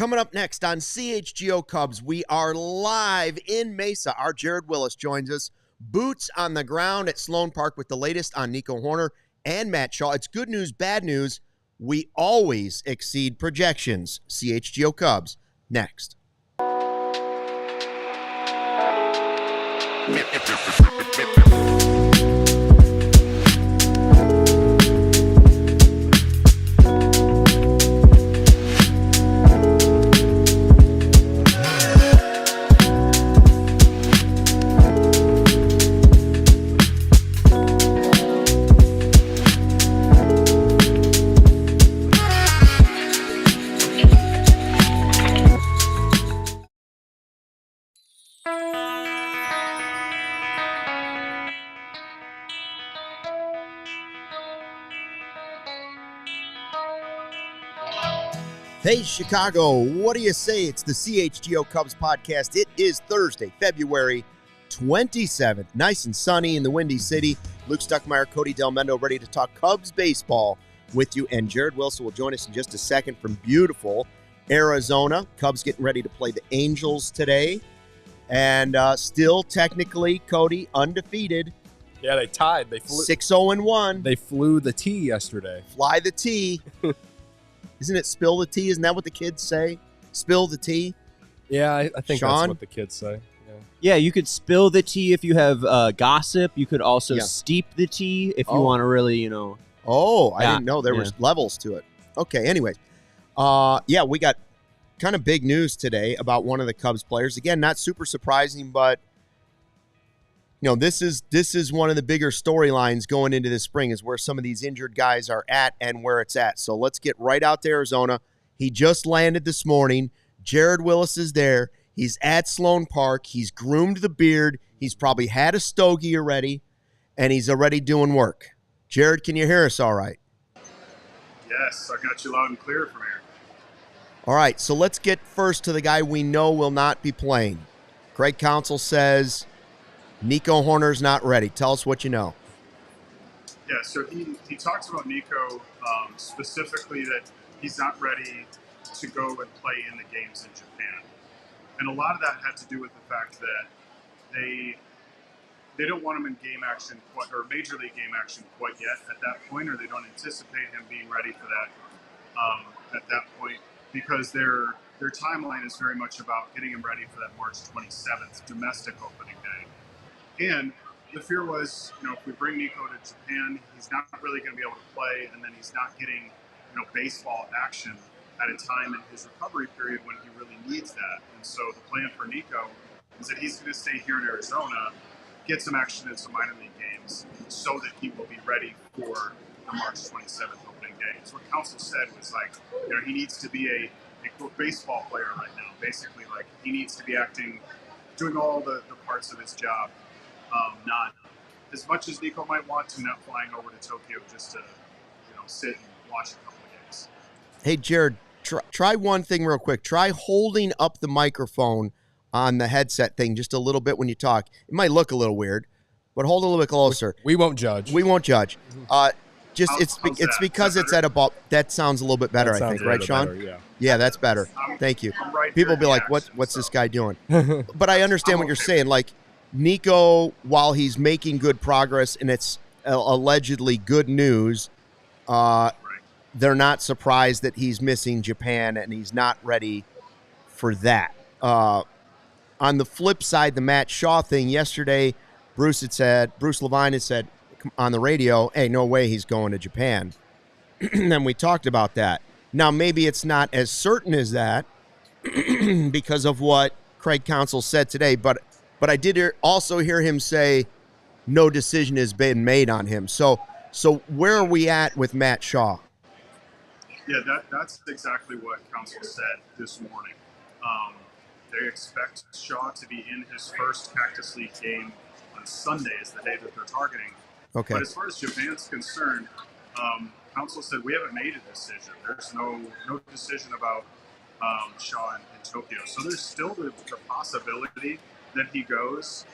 Coming up next on CHGO Cubs, we are live in Mesa. Our Jared Wyllys joins us. Boots on the ground at Sloan Park with the latest on Nico Hoerner and Matt Shaw. It's good news, bad news. We always exceed projections. CHGO Cubs, next. Hey, Chicago, what do you say? It's the CHGO Cubs Podcast. It is Thursday, February 27th. Nice and sunny in the Windy City. Luke Stuckmeyer, Cody Delmendo, ready to talk Cubs baseball with you. And Jared Wyllys will join us in just a second from beautiful Arizona. Cubs getting ready to play the Angels today. And still technically, Cody, undefeated. Yeah, they tied. They flew 6-0-1. They flew the T yesterday. Fly the T. Isn't it spill the tea? Isn't that what the kids say? Spill the tea? Yeah, I think Sean? that's what the kids say. Yeah, you could spill the tea if you have gossip. You could also steep the tea if you want to really, Oh, I didn't know there was levels to it. Okay, anyways. We got kind of big news today about one of the Cubs players. Again, not super surprising, but this is one of the bigger storylines going into this spring is where some of these injured guys are at and where it's at. So let's get right out to Arizona. He just landed this morning. Jared Wyllys is there. He's at Sloan Park. He's groomed the beard. He's probably had a stogie already, and he's already doing work. Jared, can you hear us all right? Yes, I got you loud and clear from here. All right, so let's get first to the guy we know will not be playing. Craig Counsell says Nico Hoerner's not ready. Tell us what you know. Yeah, so he talks about Nico specifically that he's not ready to go and play in the games in Japan. And a lot of that had to do with the fact that they don't want him in game action or major league game action quite yet at that point, or they don't anticipate him being ready for that at that point, because their timeline is very much about getting him ready for that March 27th domestic opening day. And the fear was, if we bring Nico to Japan, he's not really going to be able to play, and then he's not getting, baseball action at a time in his recovery period when he really needs that. And so the plan for Nico is that he's going to stay here in Arizona, get some action in some minor league games, so that he will be ready for the March 27th opening day. So what Counsell said was he needs to be a baseball player right now. Basically, he needs to be doing all the parts of his job. Not as much as Nico might want to, not flying over to Tokyo just to, sit and watch a couple of games. Hey, Jared, try one thing real quick. Try holding up the microphone on the headset thing just a little bit when you talk. It might look a little weird, but hold a little bit closer. We won't judge. We won't judge. It's because it's at about. That sounds a little bit better, I think, right, Sean? Better, yeah, that's better. Thank you. People will be like, "What's this guy doing?" But I understand what you're saying. Nico, while he's making good progress and it's allegedly good news, they're not surprised that he's missing Japan and he's not ready for that. On the flip side, the Matt Shaw thing yesterday, Bruce Levine had said on the radio, hey, no way he's going to Japan. And we talked about that. Now, maybe it's not as certain as that because of what Craig Counsell said today, but I did also hear him say no decision has been made on him. So where are we at with Matt Shaw? Yeah, that's exactly what Counsell said this morning. They expect Shaw to be in his first Cactus League game on Sunday is the day that they're targeting. Okay. But as far as Japan's concerned, Counsell said we haven't made a decision. There's no decision about Shaw in Tokyo. So there's still the possibility that he goes.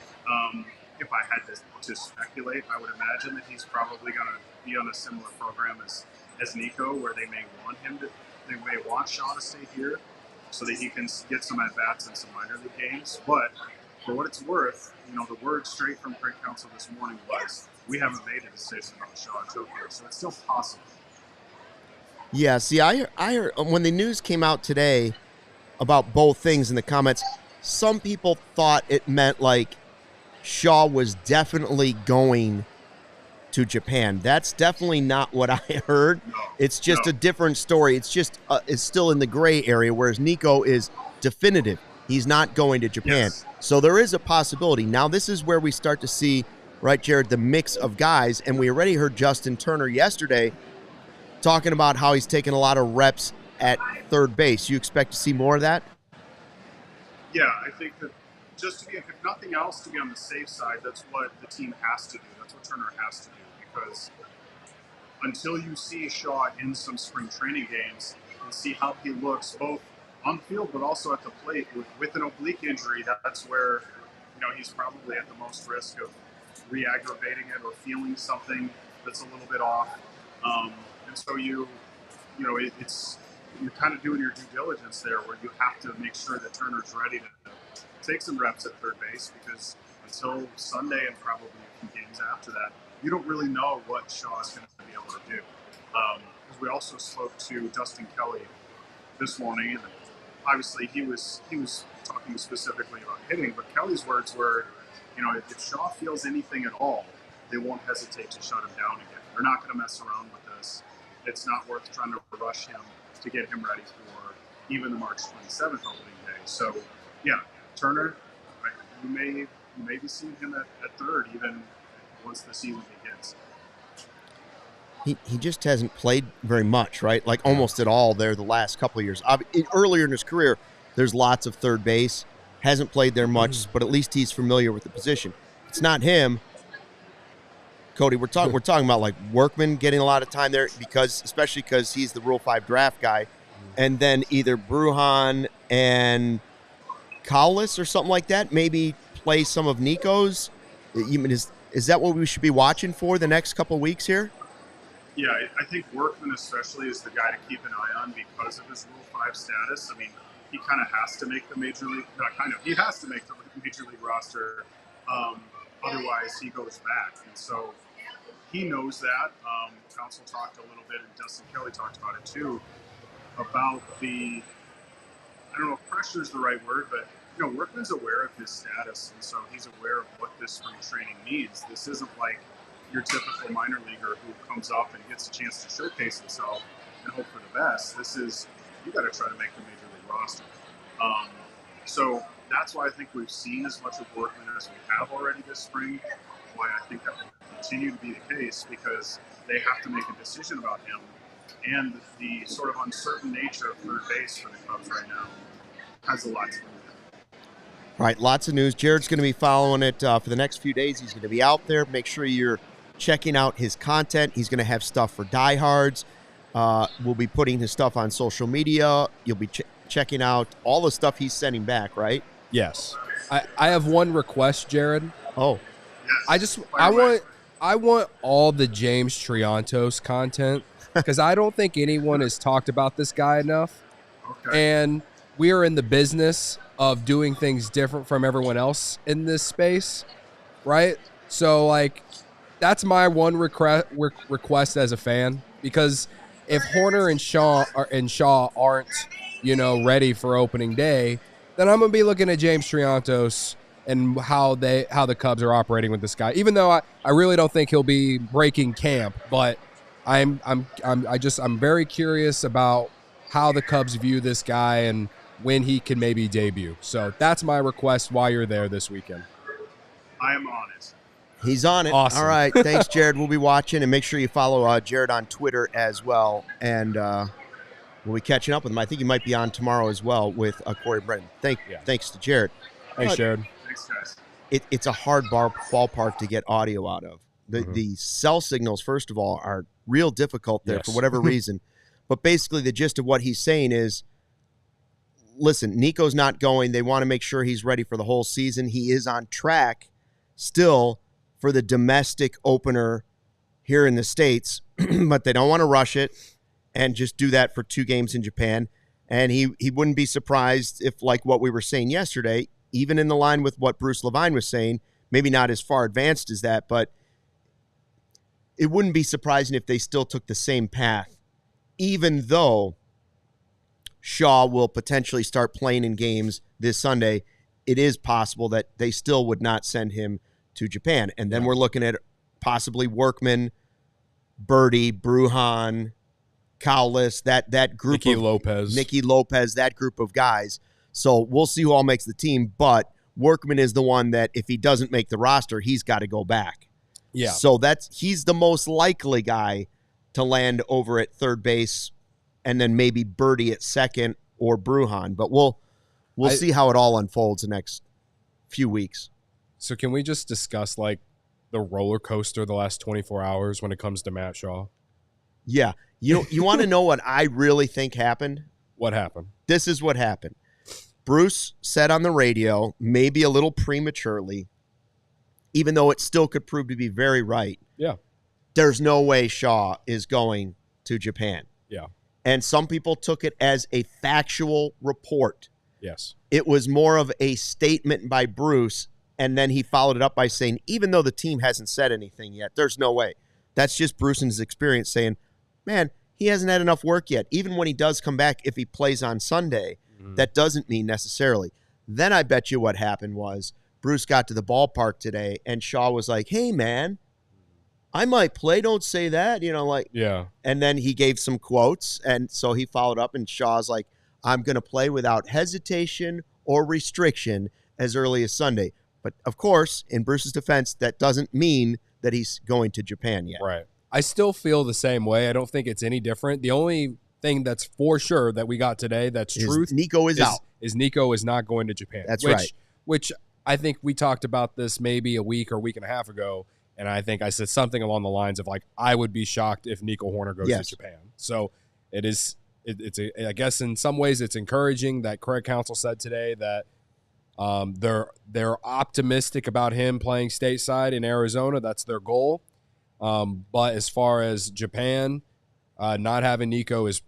If I had to speculate, I would imagine that he's probably going to be on a similar program as Nico, where they may want Shaw to stay here. so that he can get some at-bats in some minor league games. But for what it's worth, the word straight from Craig Counsell this morning was, we haven't made a decision on Shaw and Tokyo, so it's still possible. Yeah, see, I heard when the news came out today about both things in the comments, some people thought it meant like Shaw was definitely going to Japan. That's definitely not what I heard. No, it's just a different story. It's just it's still in the gray area, whereas Nico is definitive. He's not going to Japan. Yes. So there is a possibility. Now this is where we start to see, right, Jared, the mix of guys, and we already heard Justin Turner yesterday talking about how he's taking a lot of reps at third base. You expect to see more of that? Yeah, I think that just to be, if nothing else, to be on the safe side, that's what the team has to do. That's what Turner has to do, because until you see Shaw in some spring training games and see how he looks both on the field but also at the plate with an oblique injury, that's where he's probably at the most risk of re-aggravating it or feeling something that's a little bit off. And so it's you're kind of doing your due diligence there, where you have to make sure that Turner's ready to take some reps at third base, because until Sunday and probably a few games after that, you don't really know what Shaw is going to be able to do. Because we also spoke to Dustin Kelly this morning, and obviously he was talking specifically about hitting, but Kelly's words were, if Shaw feels anything at all, they won't hesitate to shut him down again. They're not going to mess around with this. It's not worth trying to rush him to get him ready for even the March 27th opening day. So, yeah, Turner, you may be seeing him at third even once the season begins. He just hasn't played very much, right? Like almost at all there the last couple of years. Earlier in his career, there's lots of third base. Hasn't played there much, but at least he's familiar with the position. It's not him. Cody, we're talking about like Workman getting a lot of time there, especially because he's the Rule 5 draft guy, and then either Brujan and Cowlis or something like that maybe play some of Nico's. Is that what we should be watching for the next couple of weeks here? Yeah, I think Workman especially is the guy to keep an eye on because of his Rule 5 status. I mean, he kind of has to make the major league. He has to make the major league roster. Otherwise, he goes back, and so he knows that. Counsell talked a little bit, and Dustin Kelly talked about it too, about I don't know if pressure is the right word, but Workman's aware of his status, and so he's aware of what this spring training means. This isn't like your typical minor leaguer who comes up and gets a chance to showcase himself and hope for the best. This is, you got to try to make the major league roster. So that's why I think we've seen as much of Workman as we have already this spring. Why I think that will continue to be the case, because they have to make a decision about him, and the sort of uncertain nature of third base for the Cubs right now has a lot to do with it. All right, lots of news. Jared's going to be following it for the next few days. He's going to be out there. Make sure you're checking out his content. He's going to have stuff for diehards. We'll be putting his stuff on social media. You'll be checking out all the stuff he's sending back, right? Yes. I have one request, Jared. Oh. Yes. I want all the James Triantos content, because I don't think anyone has talked about this guy enough. Okay. And we are in the business of doing things different from everyone else in this space, right? So, like, that's my one request as a fan, because if Hoerner and Shaw aren't, ready for opening day, then I'm going to be looking at James Triantos and how the Cubs are operating with this guy. Even though I really don't think he'll be breaking camp, but I'm very curious about how the Cubs view this guy and when he can maybe debut. So that's my request while you're there this weekend. I am on it. He's on it. Awesome. All right. Thanks, Jared. We'll be watching, and make sure you follow Jared on Twitter as well. And we'll be catching up with him. I think he might be on tomorrow as well with Corey Brennan. Thanks to Jared. Thanks, Jared. Thanks, guys. It's a hard ballpark to get audio out of. The cell signals, first of all, are real difficult there for whatever reason. But basically the gist of what he's saying is, listen, Nico's not going. They want to make sure he's ready for the whole season. He is on track still for the domestic opener here in the States, but they don't want to rush it and just do that for 2 games in Japan. And he wouldn't be surprised if, like what we were saying yesterday, even in the line with what Bruce Levine was saying, maybe not as far advanced as that, but it wouldn't be surprising if they still took the same path, even though Shaw will potentially start playing in games this Sunday. It is possible that they still would not send him to Japan. And then we're looking at possibly Workman, Birdie, Bruhan, Cowless, that group Nicky Lopez, that group of guys. So we'll see who all makes the team, but Workman is the one that if he doesn't make the roster, he's got to go back. Yeah. So he's the most likely guy to land over at third base, and then maybe Birdie at second or Bruhan. But we'll see how it all unfolds the next few weeks. So can we just discuss like the roller coaster the last 24 hours when it comes to Matt Shaw? Yeah. You want to know what I really think happened? What happened? This is what happened. Bruce said on the radio, maybe a little prematurely, even though it still could prove to be very right. Yeah. There's no way Shaw is going to Japan. Yeah. And some people took it as a factual report. Yes. It was more of a statement by Bruce, and then he followed it up by saying, even though the team hasn't said anything yet, there's no way. That's just Bruce and his experience saying, man, he hasn't had enough work yet. Even when he does come back, if he plays on Sunday, that doesn't mean necessarily. Then I bet you what happened was Bruce got to the ballpark today, and Shaw was like, hey, man, I might play. Don't say that. Yeah. And then he gave some quotes, and so he followed up, and Shaw's like, I'm going to play without hesitation or restriction as early as Sunday. But, of course, in Bruce's defense, that doesn't mean that he's going to Japan yet. Right. I still feel the same way. I don't think it's any different. The only thing that's for sure that we got today that's truth. Nico is out. Is Nico is not going to Japan. That's right. Which I think we talked about this maybe a week or week and a half ago, and I think I said something along the lines of like, I would be shocked if Nico Hoerner goes to Japan. So it's I guess in some ways it's encouraging that Craig Counsell said today that they're optimistic about him playing stateside in Arizona. That's their goal. But as far as Japan, not having Nico is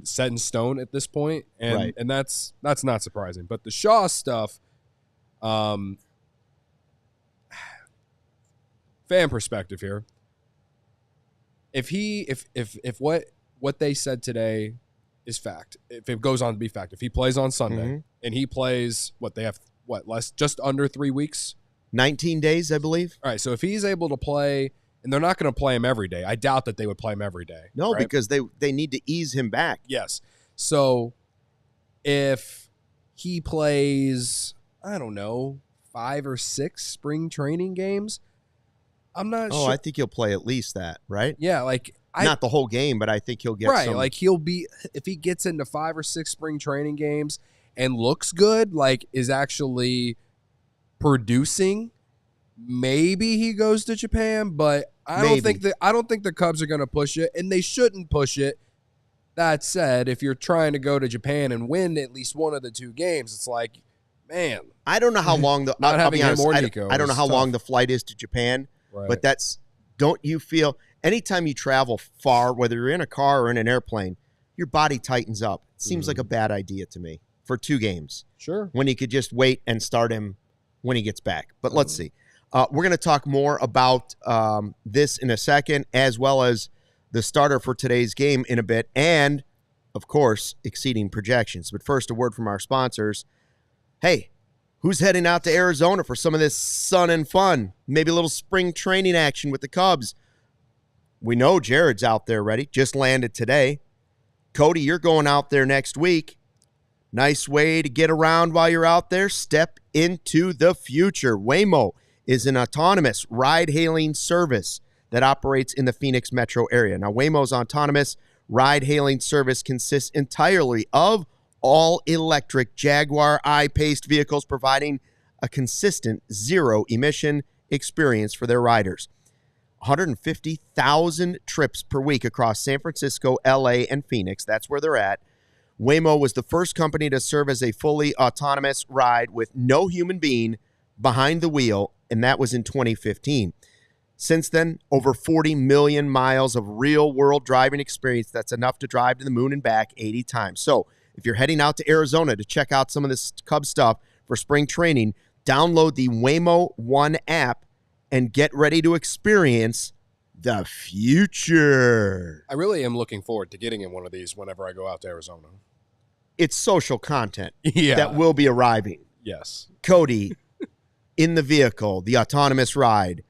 set in stone at this point, and and that's not surprising. But the Shaw stuff, fan perspective here. If what they said today is fact, if it goes on to be fact, if he plays on Sunday and he plays just under 3 weeks, 19 days, I believe. All right, so if he's able to play. And they're not going to play him every day. I doubt that they would play him every day. No, right? because they need to ease him back. Yes. So if he plays, I don't know, 5 or 6 spring training games, I'm not sure. I think he'll play at least that, right? Yeah, not the whole game, but I think he'll get some. Like he'll be, if he gets into 5 or 6 spring training games and looks good, like is actually producing, maybe he goes to Japan, but I don't think the Cubs are going to push it, and they shouldn't push it. That said, if you're trying to go to Japan and win at least one of the 2 games, it's like, man, I don't know how long the I'll be honest, I don't know how long the flight is to Japan, but don't you feel anytime you travel far, whether you're in a car or in an airplane, your body tightens up. It seems like a bad idea to me for 2 games. Sure. When you could just wait and start him when he gets back. But let's see. We're going to talk more about this in a second, as well as the starter for today's game in a bit, and, of course, exceeding projections. But first, a word from our sponsors. Hey, who's heading out to Arizona for some of this sun and fun? Maybe a little spring training action with the Cubs. We know Jared's out there ready. Just landed today. Cody, you're going out there next week. Nice way to get around while you're out there. Step into the future. Waymo is an autonomous ride-hailing service that operates in the Phoenix metro area. Now, Waymo's autonomous ride-hailing service consists entirely of all-electric Jaguar I-Paced vehicles, providing a consistent zero-emission experience for their riders. 150,000 trips per week across San Francisco, LA, and Phoenix. That's where they're at. Waymo was the first company to serve as a fully autonomous ride with no human being behind the wheel, and that was in 2015. Since then, over 40 million miles of real-world driving experience. That's enough to drive to the moon and back 80 times. So if you're heading out to Arizona to check out some of this Cubs stuff for spring training, download the Waymo One app and get ready to experience the future. I really am looking forward to getting in one of these whenever I go out to Arizona. It's social content Yeah. that will be arriving. Yes. Cody in the vehicle, the autonomous ride,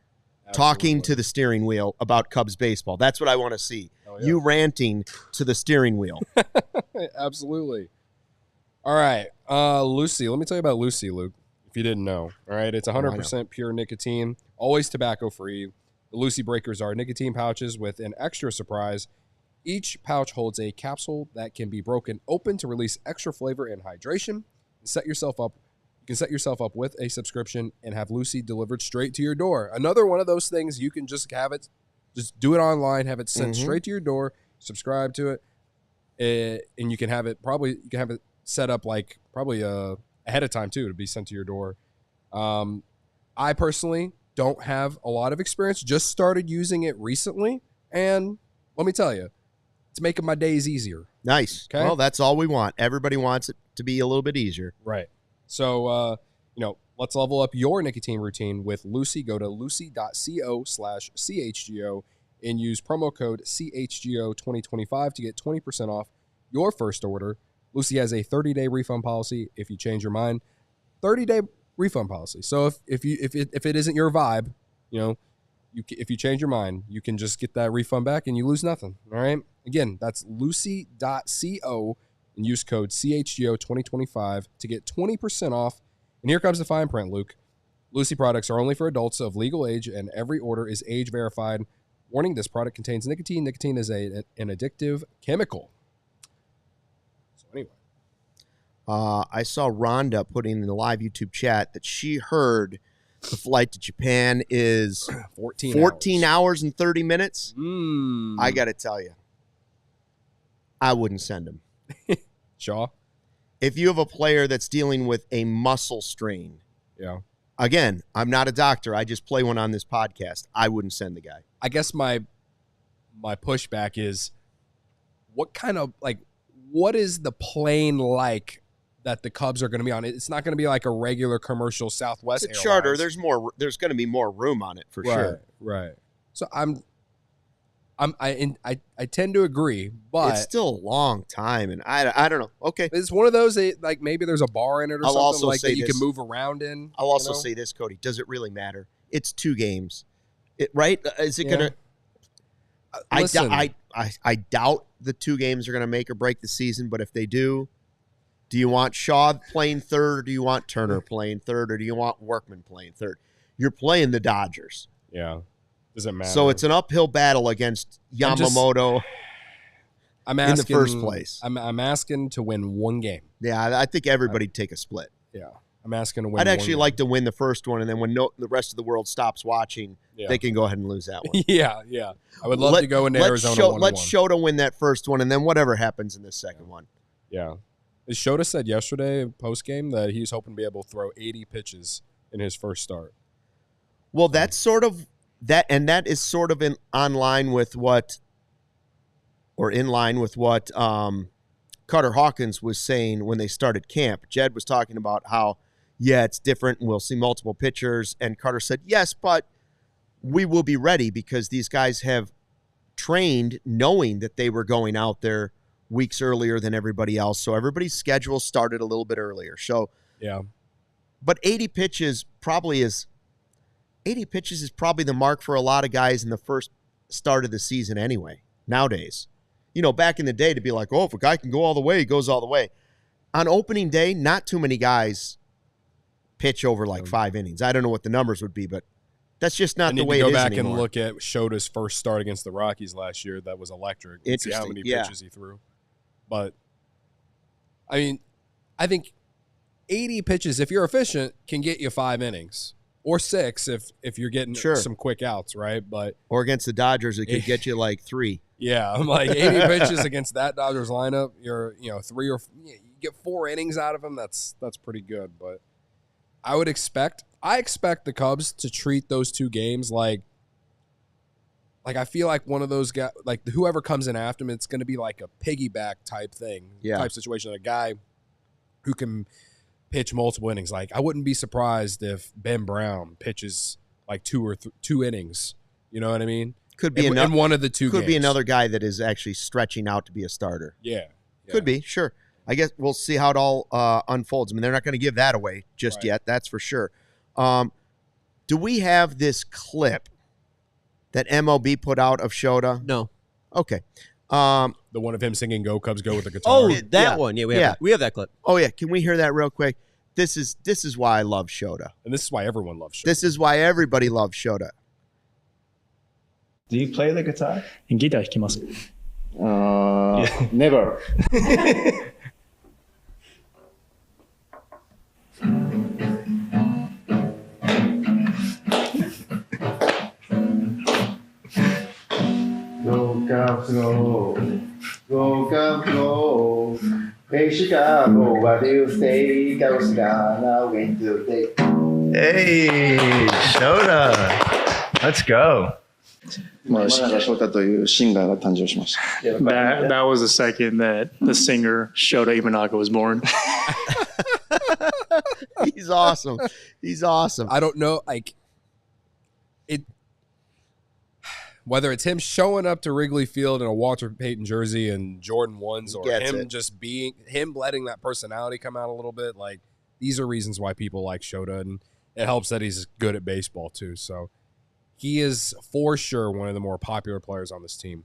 talking Absolutely. to the steering wheel about Cubs baseball. That's what I want to see. Oh, yeah. You ranting to the steering wheel. Absolutely. All right. Lucy. Let me tell you about Lucy, Luke, if you didn't know. All right. It's 100% pure nicotine, always tobacco-free. The Lucy Breakers are nicotine pouches with an extra surprise. Each pouch holds a capsule that can be broken open to release extra flavor and hydration. You can set yourself up with a subscription and have Lucy delivered straight to your door. Another one of those things you can just have it, just do it online, have it sent straight to your door, subscribe to it, and you can have it set up like probably ahead of time too to be sent to your door. I personally don't have a lot of experience, just started using it recently, and let me tell you, it's making my days easier. Nice. Okay. Well, that's all we want. Everybody wants it to be a little bit easier. Right. So, let's level up your nicotine routine with Lucy. Go to lucy.co/CHGO and use promo code CHGO2025 to get 20% off your first order. Lucy has a 30-day refund policy if you change your mind. 30-day refund policy. So if it isn't your vibe, if you change your mind, you can just get that refund back and you lose nothing. All right. Again, that's lucy.co and use code CHGO2025 to get 20% off. And here comes the fine print, Luke. Lucy products are only for adults of legal age, and every order is age verified. Warning: this product contains nicotine. Nicotine is an addictive chemical. So anyway. I saw Rhonda putting in the live YouTube chat that she heard the flight to Japan is 14 hours and 30 minutes. I got to tell you, I wouldn't send him. Shaw? If you have a player that's dealing with a muscle strain, again, I'm not a doctor. I just play one on this podcast. I wouldn't send the guy. I guess my pushback is, what is the plane like that the Cubs are going to be on? It's not going to be like a regular commercial Southwest It's a charter. There's going to be more room on it for sure. Right. So I tend to agree, but it's still a long time, and I don't know. Okay, it's one of those like maybe there's a bar in it or I'll something also like say that you this. can move around in. I'll also say this, Cody. Does it really matter? It's 2 games, right? Is it gonna? I doubt the 2 games are gonna make or break the season. But if they do you want Shaw playing third, or do you want Turner playing third, or do you want Workman playing third? You're playing the Dodgers. Yeah. Doesn't matter. So it's an uphill battle against Yamamoto I'm asking, in the first place. I'm asking to win 1 game. Yeah, I think everybody'd take a split. Yeah. I'm asking to win. I'd actually like to win the first one, and then when the rest of the world stops watching, they can go ahead and lose that one. Yeah. I would love to go into Arizona 1-1. Let Shota win that first one, and then whatever happens in the second one. Yeah. Shota said yesterday post-game that he was hoping to be able to throw 80 pitches in his first start. Well, that's sort of that, and that is sort of in line with what Carter Hawkins was saying when they started camp. Jed was talking about how, it's different, and we'll see multiple pitchers, and Carter said, yes, but we will be ready because these guys have trained knowing that they were going out there weeks earlier than everybody else, so everybody's schedule started a little bit earlier. So, but 80 pitches is probably the mark for a lot of guys in the first start of the season anyway. Nowadays, back in the day, to be like, if a guy can go all the way, he goes all the way. On opening day, not too many guys pitch over like 5 innings. I don't know what the numbers would be, but that's just not the way it is anymore. I need to go back and look at Shota's first start against the Rockies last year. That was electric. See how many pitches he threw. But, I mean, I think 80 pitches, if you're efficient, can get you 5 innings. Or 6 if you're getting some quick outs, right? Or against the Dodgers, it could get you like 3. Yeah, I'm like 80 pitches against that Dodgers lineup. You're 3 or you get 4 innings out of them. That's pretty good. But I expect the Cubs to treat those 2 games like like I feel like one of those guys, like whoever comes in after him, it's going to be like a piggyback type thing, type situation. A guy who can pitch multiple innings. Like I wouldn't be surprised if Ben Brown pitches like two innings. You know what I mean? Could be in one of the two. Could be another guy that is actually stretching out to be a starter. Yeah. Could be, sure. I guess we'll see how it all unfolds. I mean, they're not going to give that away just yet. That's for sure. Do we have this clip that MLB put out of Shota? No. Okay. The one of him singing "Go Cubs Go" with the guitar. Oh, that one. Yeah, we have that clip. Oh yeah, can we hear that real quick? This is why I love Shota. And this is why everyone loves Shota. This is why everybody loves Shota. Do you play the guitar? ギター弾きます。Never. Go Cubs go, go Cubs go. Hey Chicago, what do you say? Cubs gonna win today. Hey, Shota. Let's go. 今永翔太というシンガーが誕生しました。That was the second that the singer Shota Imanaga was born. He's awesome. He's awesome. I don't know, like it. Whether it's him showing up to Wrigley Field in a Walter Payton jersey and Jordan 1s, or him just being him, letting that personality come out a little bit, like these are reasons why people like Shota, and it helps that he's good at baseball too. So. He is for sure one of the more popular players on this team.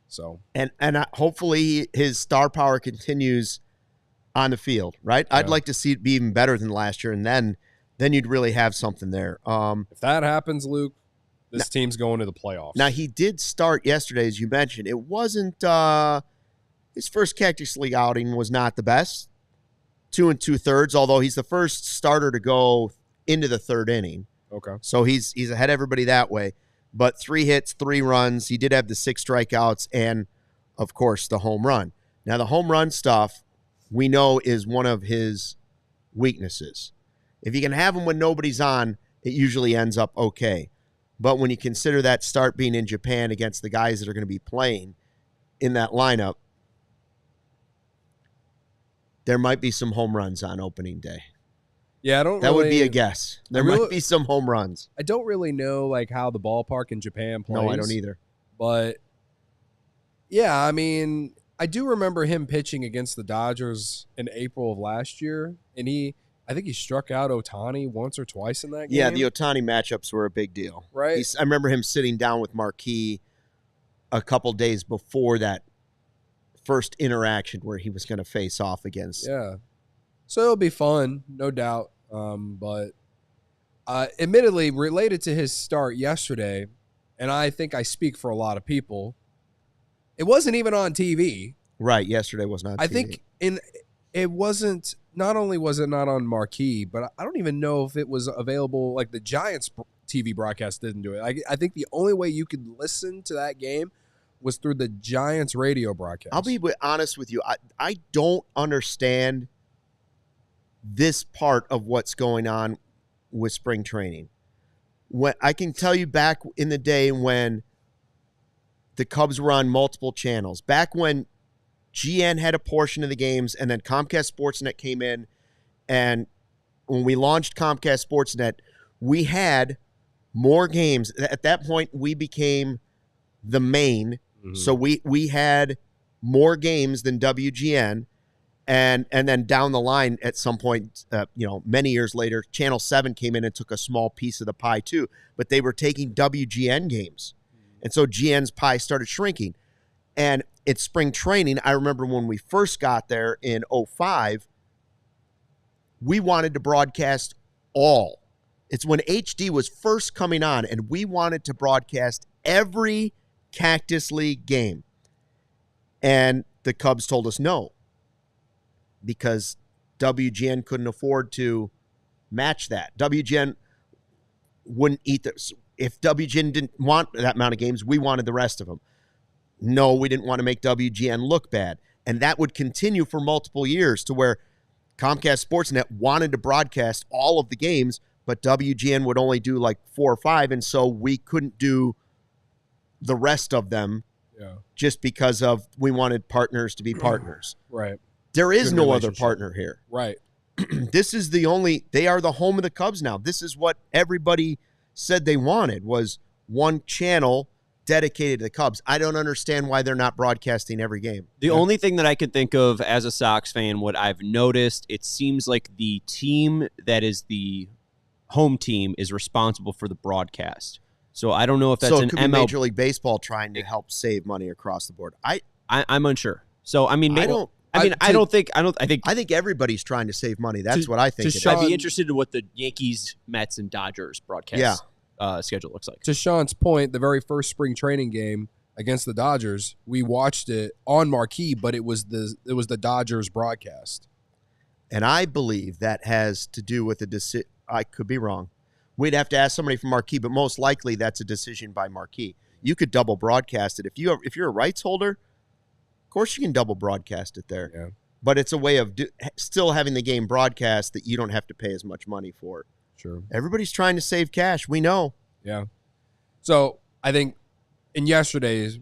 So and hopefully his star power continues on the field, right? Yeah. I'd like to see it be even better than last year, and then you'd really have something there. If that happens, Luke, this team's going to the playoffs. Now he did start yesterday, as you mentioned. It wasn't his first Cactus League outing was not the best. 2 2/3, although he's the first starter to go into the third inning. Okay. So he's ahead of everybody that way. But 3 hits, 3 runs. He did have the 6 strikeouts and, of course, the home run. Now, the home run stuff we know is one of his weaknesses. If you can have him when nobody's on, it usually ends up okay. But when you consider that start being in Japan against the guys that are going to be playing in that lineup, there might be some home runs on opening day. Yeah, that would be a guess. There might be some home runs. I don't really know like how the ballpark in Japan plays. No, I don't either. But yeah, I mean, I do remember him pitching against the Dodgers in April of last year, and I think he struck out Ohtani once or twice in that game. Yeah, the Ohtani matchups were a big deal. Right. I remember him sitting down with Marquis a couple days before that first interaction where he was going to face off against. Yeah. So it'll be fun, no doubt. But admittedly, related to his start yesterday, and I think I speak for a lot of people, it wasn't even on TV. Right, yesterday was not on TV. I think it wasn't, not only was it not on Marquee, but I don't even know if it was available, like the Giants TV broadcast didn't do it. I think the only way you could listen to that game was through the Giants radio broadcast. I'll be honest with you. I don't understand this part of what's going on with spring training. When I can tell you back in the day when the Cubs were on multiple channels, back when GN had a portion of the games and then Comcast Sportsnet came in, and when we launched Comcast Sportsnet, we had more games. At that point, we became the main. Mm-hmm. So we had more games than WGN. And then down the line, at some point, many years later, Channel 7 came in and took a small piece of the pie too. But they were taking WGN games. And so GN's pie started shrinking. And it's spring training. I remember when we first got there in 2005, we wanted to broadcast all. It's when HD was first coming on, and we wanted to broadcast every Cactus League game. And the Cubs told us no, because WGN couldn't afford to match that. WGN wouldn't eat this. If WGN didn't want that amount of games, we wanted the rest of them. No, we didn't want to make WGN look bad. And that would continue for multiple years to where Comcast Sportsnet wanted to broadcast all of the games, but WGN would only do like 4 or 5, and so we couldn't do the rest of them just because of we wanted partners to be partners. Right. There is no other partner here. Right. This is they are the home of the Cubs now. This is what everybody said they wanted, was one channel dedicated to the Cubs. I don't understand why they're not broadcasting every game. The only thing that I could think of as a Sox fan, what I've noticed, it seems like the team that is the home team is responsible for the broadcast. So I don't know if that's so it an could be Major League Baseball trying to help save money across the board. I'm unsure. So I mean, maybe, I think everybody's trying to save money. That's what I think. I'd be interested in what the Yankees, Mets, and Dodgers broadcast schedule looks like. To Sean's point, the very first spring training game against the Dodgers, we watched it on marquee, but it was the Dodgers broadcast. And I believe that has to do with a decision. I could be wrong. We'd have to ask somebody from Marquee, but most likely that's a decision by Marquee. You could double broadcast it if you're a rights holder. Of course, you can double broadcast it there. Yeah. But it's a way of still having the game broadcast that you don't have to pay as much money for. Sure. Everybody's trying to save cash. We know. Yeah. So I think in yesterday's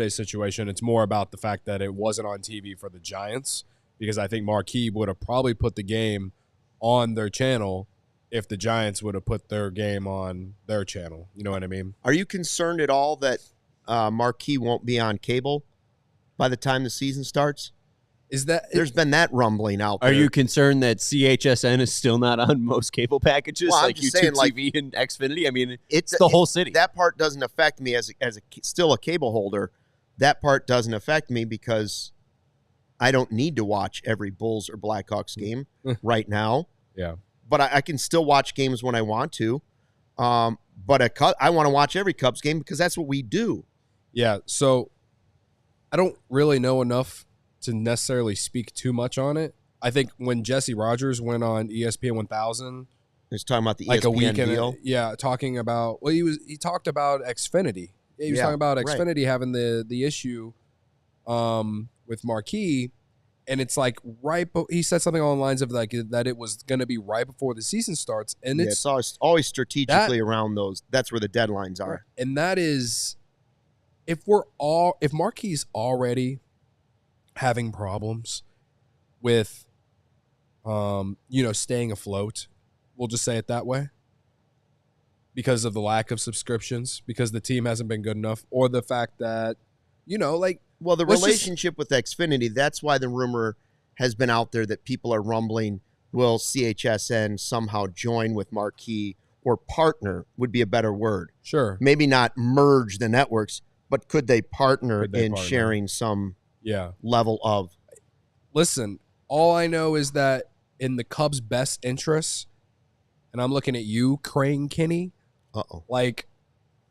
situation, it's more about the fact that it wasn't on TV for the Giants, because I think Marquee would have probably put the game on their channel if the Giants would have put their game on their channel. You know what I mean? Are you concerned at all that Marquee won't be on cable by the time the season starts? There's been that rumbling out there. Are you concerned that CHSN is still not on most cable packages, well, like YouTube TV and Xfinity? I mean, it's the whole city. That part doesn't affect me as still a cable holder. That part doesn't affect me because I don't need to watch every Bulls or Blackhawks game right now. Yeah. But I can still watch games when I want to. But I want to watch every Cubs game because that's what we do. Yeah, so I don't really know enough to necessarily speak too much on it. I think when Jesse Rogers went on ESPN 1000, he was talking about the like ESPN a weekend deal. Yeah, talking about he talked about Xfinity. He was talking about Xfinity having the issue with Marquee, and it's like he said something along the lines of like that it was going to be right before the season starts, and it's always strategically around those. That's where the deadlines are, and that is if Marquee's already having problems with staying afloat, we'll just say it that way, because of the lack of subscriptions, because the team hasn't been good enough, or the fact that the relationship with Xfinity, that's why the rumor has been out there that people are rumbling, will CHSN somehow join with Marquee, or partner would be a better word. Sure. Maybe not merge the networks, but could they partner sharing some level of... Listen, all I know is that in the Cubs' best interests, and I'm looking at you, Crane Kinney,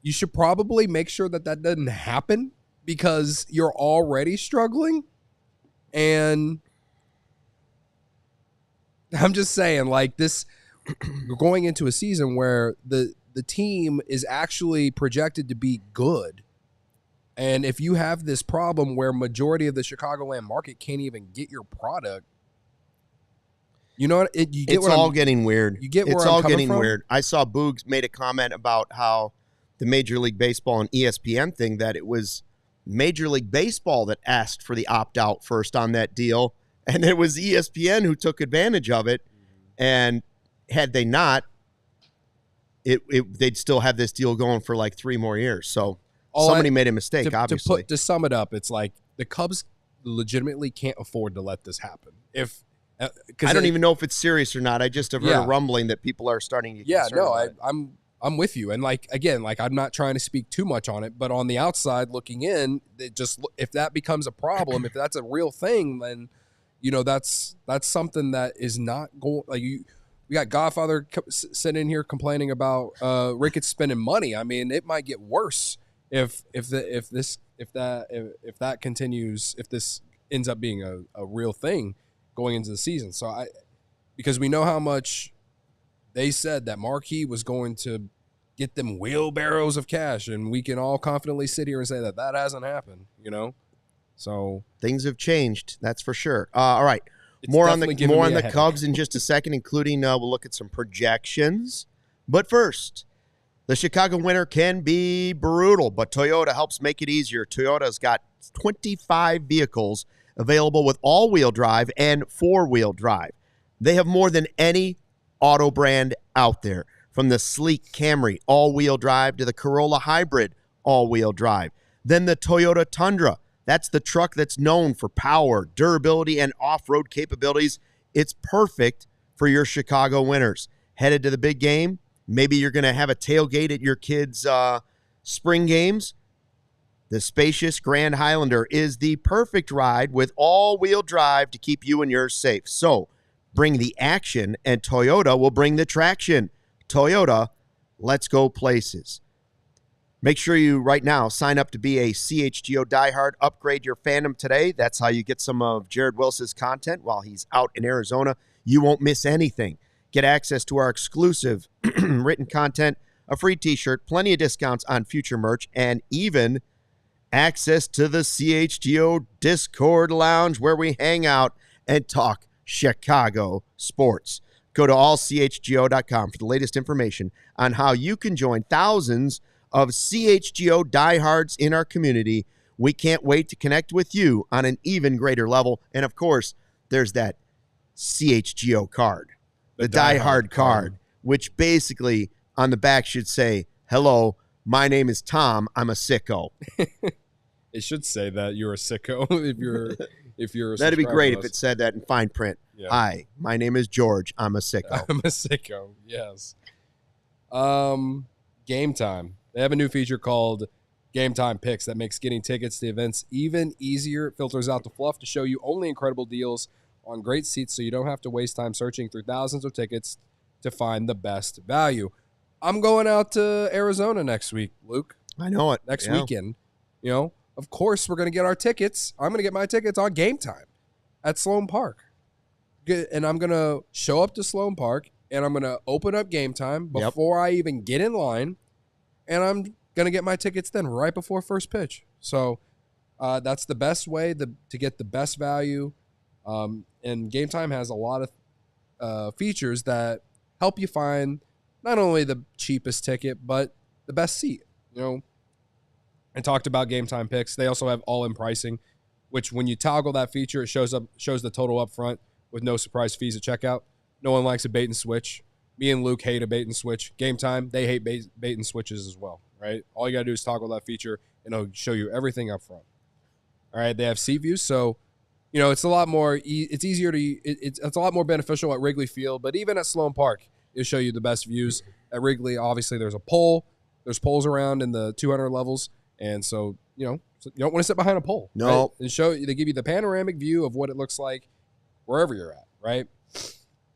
you should probably make sure that doesn't happen, because you're already struggling. And I'm just saying, we're going into a season where the team is actually projected to be good. And if you have this problem where majority of the Chicagoland market can't even get your product, you know what? It's all getting weird. You get where it's I'm all coming getting from? weird. I saw Boogs made a comment about how the Major League Baseball and ESPN thing, that it was Major League Baseball that asked for the opt-out first on that deal, and it was ESPN who took advantage of it. And had they not, they'd still have this deal going for like 3 more years. So somebody made a mistake, obviously. To sum it up, it's like the Cubs legitimately can't afford to let this happen. I don't even know if it's serious or not. I just have heard a rumbling that people are starting to get concerned about it. I'm with you. And I'm not trying to speak too much on it, but on the outside looking in, if that becomes a problem, if that's a real thing, then that's something that is not going. We got Godfather sitting in here complaining about Ricketts spending money. I mean, it might get worse if that continues, if this ends up being a real thing going into the season. So because we know how much they said that Marquee was going to get them wheelbarrows of cash, and we can all confidently sit here and say that hasn't happened, So things have changed, that's for sure. All right, more on the Cubs in just a second, including we'll look at some projections. But first, The Chicago winter can be brutal, but Toyota helps make it easier. Toyota's got 25 vehicles available with all-wheel drive and four-wheel drive. They have more than any auto brand out there, from the sleek Camry all-wheel drive to the Corolla Hybrid all-wheel drive. Then the Toyota Tundra. That's the truck that's known for power, durability, and off-road capabilities. It's perfect for your Chicago winters. Headed to the big game? Maybe you're going to have a tailgate at your kids' spring games. The spacious Grand Highlander is the perfect ride with all-wheel drive to keep you and yours safe. So bring the action, and Toyota will bring the traction. Toyota, let's go places. Make sure you right now sign up to be a CHGO diehard. Upgrade your fandom today. That's how you get some of Jared Wyllys' content while he's out in Arizona. You won't miss anything. Get access to our exclusive written content, a free t-shirt, plenty of discounts on future merch, and even access to the CHGO Discord Lounge where we hang out and talk Chicago sports. Go to allchgo.com for the latest information on how you can join thousands of CHGO diehards in our community. We can't wait to connect with you on an even greater level. And, of course, there's that CHGO card. The diehard card, which basically on the back should say, hello, my name is Tom. I'm a sicko. It should say that you're a sicko if you're a That'd be great if it said that in fine print. Yeah. Hi, my name is George. I'm a sicko. I'm a sicko, yes. Game time. They have a new feature called Game Time Picks that makes getting tickets to events even easier. It filters out the fluff to show you only incredible deals on great seats so you don't have to waste time searching through thousands of tickets to find the best value. I'm going out to Arizona next week, Luke. I know it. Next weekend. You know, of course, we're going to get our tickets. I'm going to get my tickets on Game Time at Sloan Park. And I'm going to show up to Sloan Park, and I'm going to open up Game Time before I even get in line, and I'm going to get my tickets then right before first pitch. So that's the best way to get the best value. And Game Time has a lot of features that help you find not only the cheapest ticket, but the best seat. You know, I talked about Game Time Picks. They also have all-in pricing, which when you toggle that feature, it shows the total up front with no surprise fees at checkout. No one likes a bait and switch. Me and Luke hate a bait and switch. Game Time, they hate bait and switches as well, right? All you got to do is toggle that feature, and it'll show you everything up front. All right, they have seat views, so you know, it's a lot more. It's easier to. It's a lot more beneficial at Wrigley Field, but even at Sloan Park, it'll show you the best views. At Wrigley, obviously, there's a pole. There's poles around in the 200 levels, and so you know, you don't want to sit behind a pole. No, right? They give you the panoramic view of what it looks like wherever you're at, right?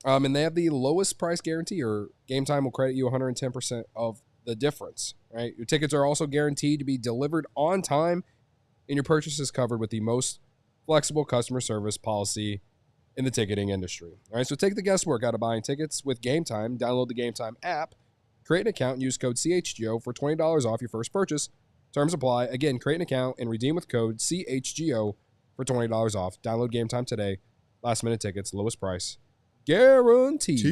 And they have the lowest price guarantee, or Game Time will credit you 110% of the difference, right? Your tickets are also guaranteed to be delivered on time, and your purchase is covered with the most flexible customer service policy in the ticketing industry. All right, so take the guesswork out of buying tickets with Game Time. Download the Game Time app, create an account, and use code CHGO for $20 off your first purchase. Terms apply. Again, create an account and redeem with code CHGO for $20 off. Download Game Time today. Last minute tickets, lowest price, guaranteed.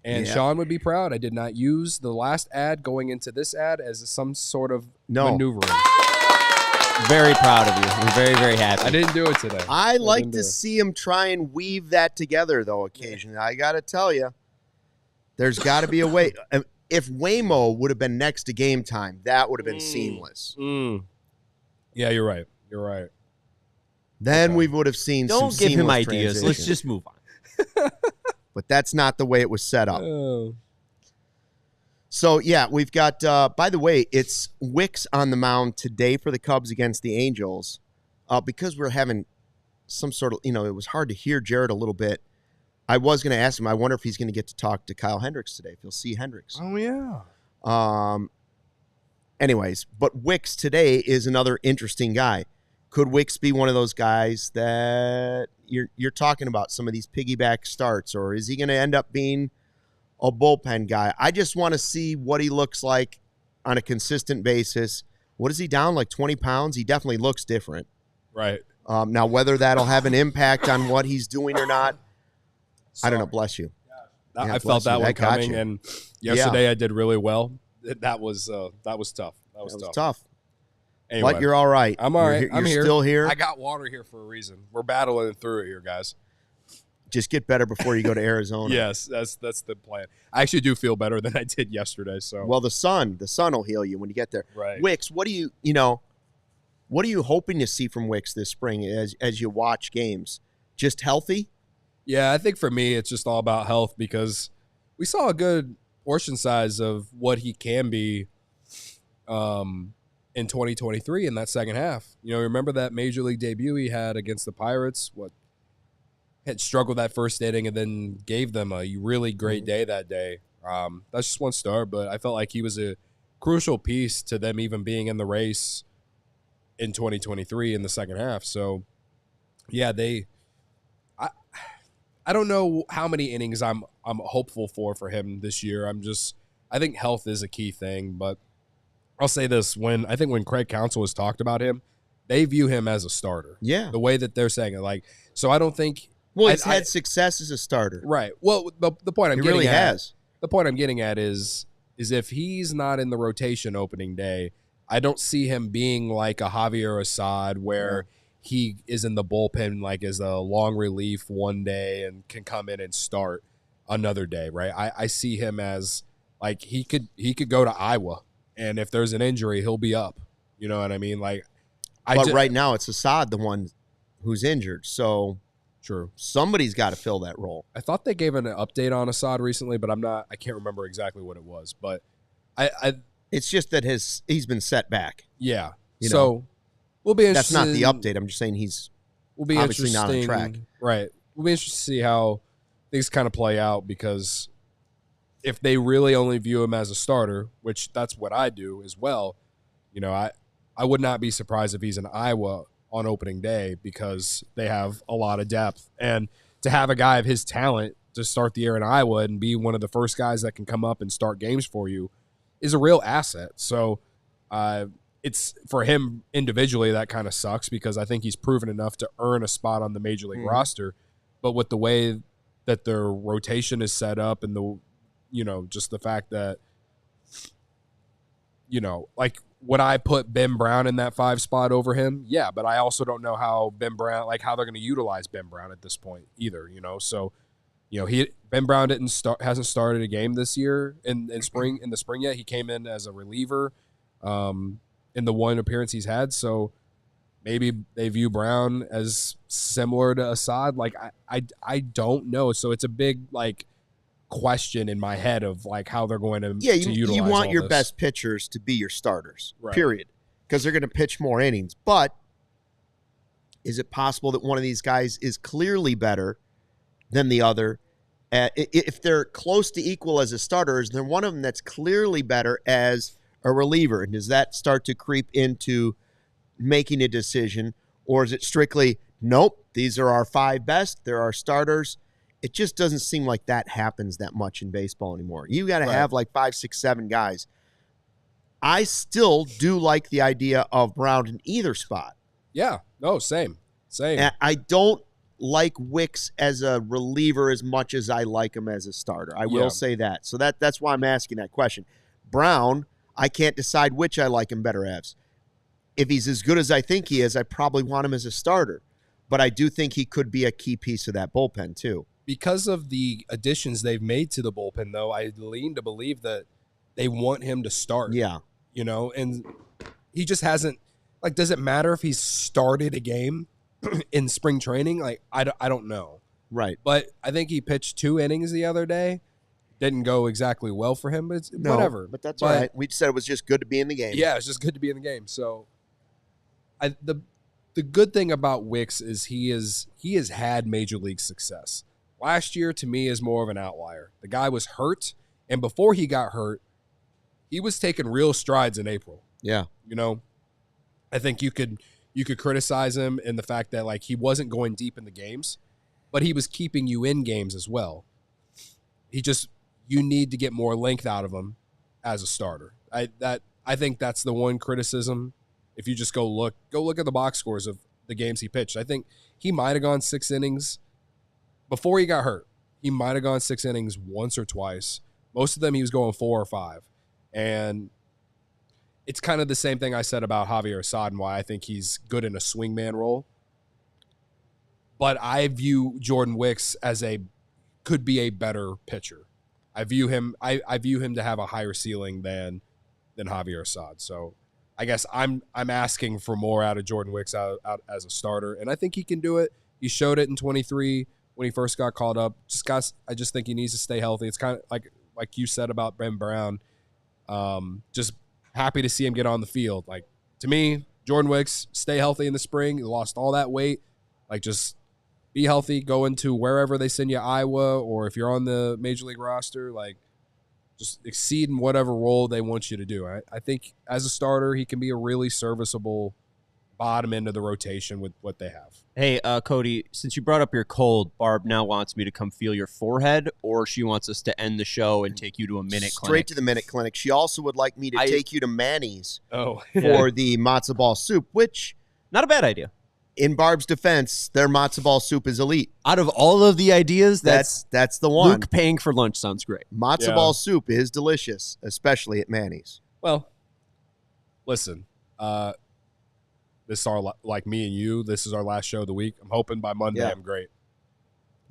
And Sean would be proud. I did not use the last ad going into this ad as some sort of maneuvering. Very proud of you. I'm very, very happy. I didn't do it today. I like to see him try and weave that together, though, occasionally. I got to tell you, there's got to be a way. If Waymo would have been next to Game Time, that would have been seamless. Yeah, you're right. You're right. Then we would have seen some seamless Don't give him ideas. transition. Let's just move on. But that's not the way it was set up. Oh. So, yeah, we've got, by the way, it's Wicks on the mound today for the Cubs against the Angels. Because we're having some sort of, it was hard to hear Jared a little bit. I was going to ask him, I wonder if he's going to get to talk to Kyle Hendricks today, if he'll see Hendricks. Oh, yeah. Anyways, but Wicks today is another interesting guy. Could Wicks be one of those guys that you're talking about, some of these piggyback starts, or is he going to end up being a bullpen guy? I just want to see what he looks like on a consistent basis. What is he down, like 20 pounds? He definitely looks different. Right. Now, whether that'll have an impact on what he's doing or not, I don't know. Bless you. I felt that one coming, and yesterday I did really well. That was tough. That was tough. Anyway, but you're all right. I'm all right. I'm here. Still here. I got water here for a reason. We're battling through it here, guys. Just get better before you go to Arizona. Yes, that's the plan. I actually do feel better than I did yesterday. So well, the sun will heal you when you get there. Right. Wicks, what are you hoping to see from Wicks this spring as you watch games? Just healthy? Yeah, I think for me it's just all about health because we saw a good portion size of what he can be in 2023 in that second half. Remember that major league debut he had against the Pirates? Had struggled that first inning and then gave them a really great day that day. That's just one start, but I felt like he was a crucial piece to them even being in the race in 2023 in the second half. So, yeah, I don't know how many innings I'm hopeful for him this year. I think health is a key thing, but I'll say this: when Craig Counsell has talked about him, they view him as a starter. Yeah, the way that they're saying it, so I don't think. Well, he's had success as a starter, right? Well, the point I'm getting at, the point I'm getting at is if he's not in the rotation opening day, I don't see him being like a Javier Assad where he is in the bullpen like as a long relief one day and can come in and start another day, right? I see him as like he could go to Iowa, and if there's an injury, he'll be up. You know what I mean? But right now it's Assad, the one who's injured, so. True. Somebody's got to fill that role. I thought they gave an update on Assad recently, but I can't remember exactly what it was. But it's just that he's been set back. Yeah. So we'll be interested. That's not the update. I'm just saying we'll be obviously not on track. Right. We'll be interested to see how things kind of play out because if they really only view him as a starter, which that's what I do as well, I would not be surprised if he's in Iowa on opening day because they have a lot of depth. And to have a guy of his talent to start the year in Iowa and be one of the first guys that can come up and start games for you is a real asset. So it's for him individually that kind of sucks because I think he's proven enough to earn a spot on the major league roster. But with the way that their rotation is set up and just the fact that, would I put Ben Brown in that 5 spot over him? Yeah, but I also don't know how Ben Brown, how they're going to utilize Ben Brown at this point either, So, Ben Brown hasn't started a game this year in the spring yet. He came in as a reliever in the one appearance he's had. So maybe they view Brown as similar to Assad. I don't know. So it's a big question in my head of how they're going to utilize you want your this. best pitchers to be your starters, right. Period, because they're going to pitch more innings. But is it possible that one of these guys is clearly better than the other? If they're close to equal as a starter, is there one of them that's clearly better as a reliever? And does that start to creep into making a decision, or is it strictly, nope, these are our 5 best, they're our starters? It just doesn't seem like that happens that much in baseball anymore. You got to have 5, 6, 7 guys. I still do like the idea of Brown in either spot. Yeah. No, same. And I don't like Wicks as a reliever as much as I like him as a starter. I will say that. So that's why I'm asking that question. Brown, I can't decide which I like him better as. If he's as good as I think he is, I probably want him as a starter. But I do think he could be a key piece of that bullpen too. Because of the additions they've made to the bullpen, though, I lean to believe that they want him to start. Yeah. And he just hasn't, does it matter if he's started a game in spring training? I don't know. Right. But I think he pitched 2 innings the other day. Didn't go exactly well for him, but whatever. But that's all right. We said it was just good to be in the game. Yeah, it's just good to be in the game. So the good thing about Wicks is he has had major league success. Last year, to me, is more of an outlier. The guy was hurt, and before he got hurt, he was taking real strides in April. Yeah. I think you could criticize him in the fact that he wasn't going deep in the games, but he was keeping you in games as well. You need to get more length out of him as a starter. I think that's the one criticism. If you just go look at the box scores of the games he pitched, I think he might have gone 6 innings before he got hurt. he might have gone 6 innings once or twice. Most of them he was going 4 or 5. And it's kind of the same thing I said about Javier Assad and why I think he's good in a swingman role. But I view Jordan Wicks as could be a better pitcher. I view him to have a higher ceiling than Javier Assad. So I guess I'm asking for more out of Jordan Wicks out as a starter, and I think he can do it. He showed it in 23 when he first got called up. I just think he needs to stay healthy. It's kind of like you said about Ben Brown. Just happy to see him get on the field. Like, to me, Jordan Wicks, stay healthy in the spring. He lost all that weight. Like, just be healthy, go into wherever they send you, Iowa, or if you're on the Major League roster, like, just exceed in whatever role they want you to do. I think as a starter, he can be a really serviceable bottom end of the rotation with what they have. Hey, Cody, since you brought up your cold, Barb now wants me to come feel your forehead, or she wants us to end the show and take you to a minute clinic. Straight to the minute clinic. She also would like me to take you to Manny's for the matzo ball soup, which... Not a bad idea. In Barb's defense, their matzo ball soup is elite. Out of all of the ideas, that's the one. Luke paying for lunch sounds great. Matzo ball soup is delicious, especially at Manny's. Well, listen, this is our, like me and you, this is our last show of the week. I'm hoping by Monday I'm great.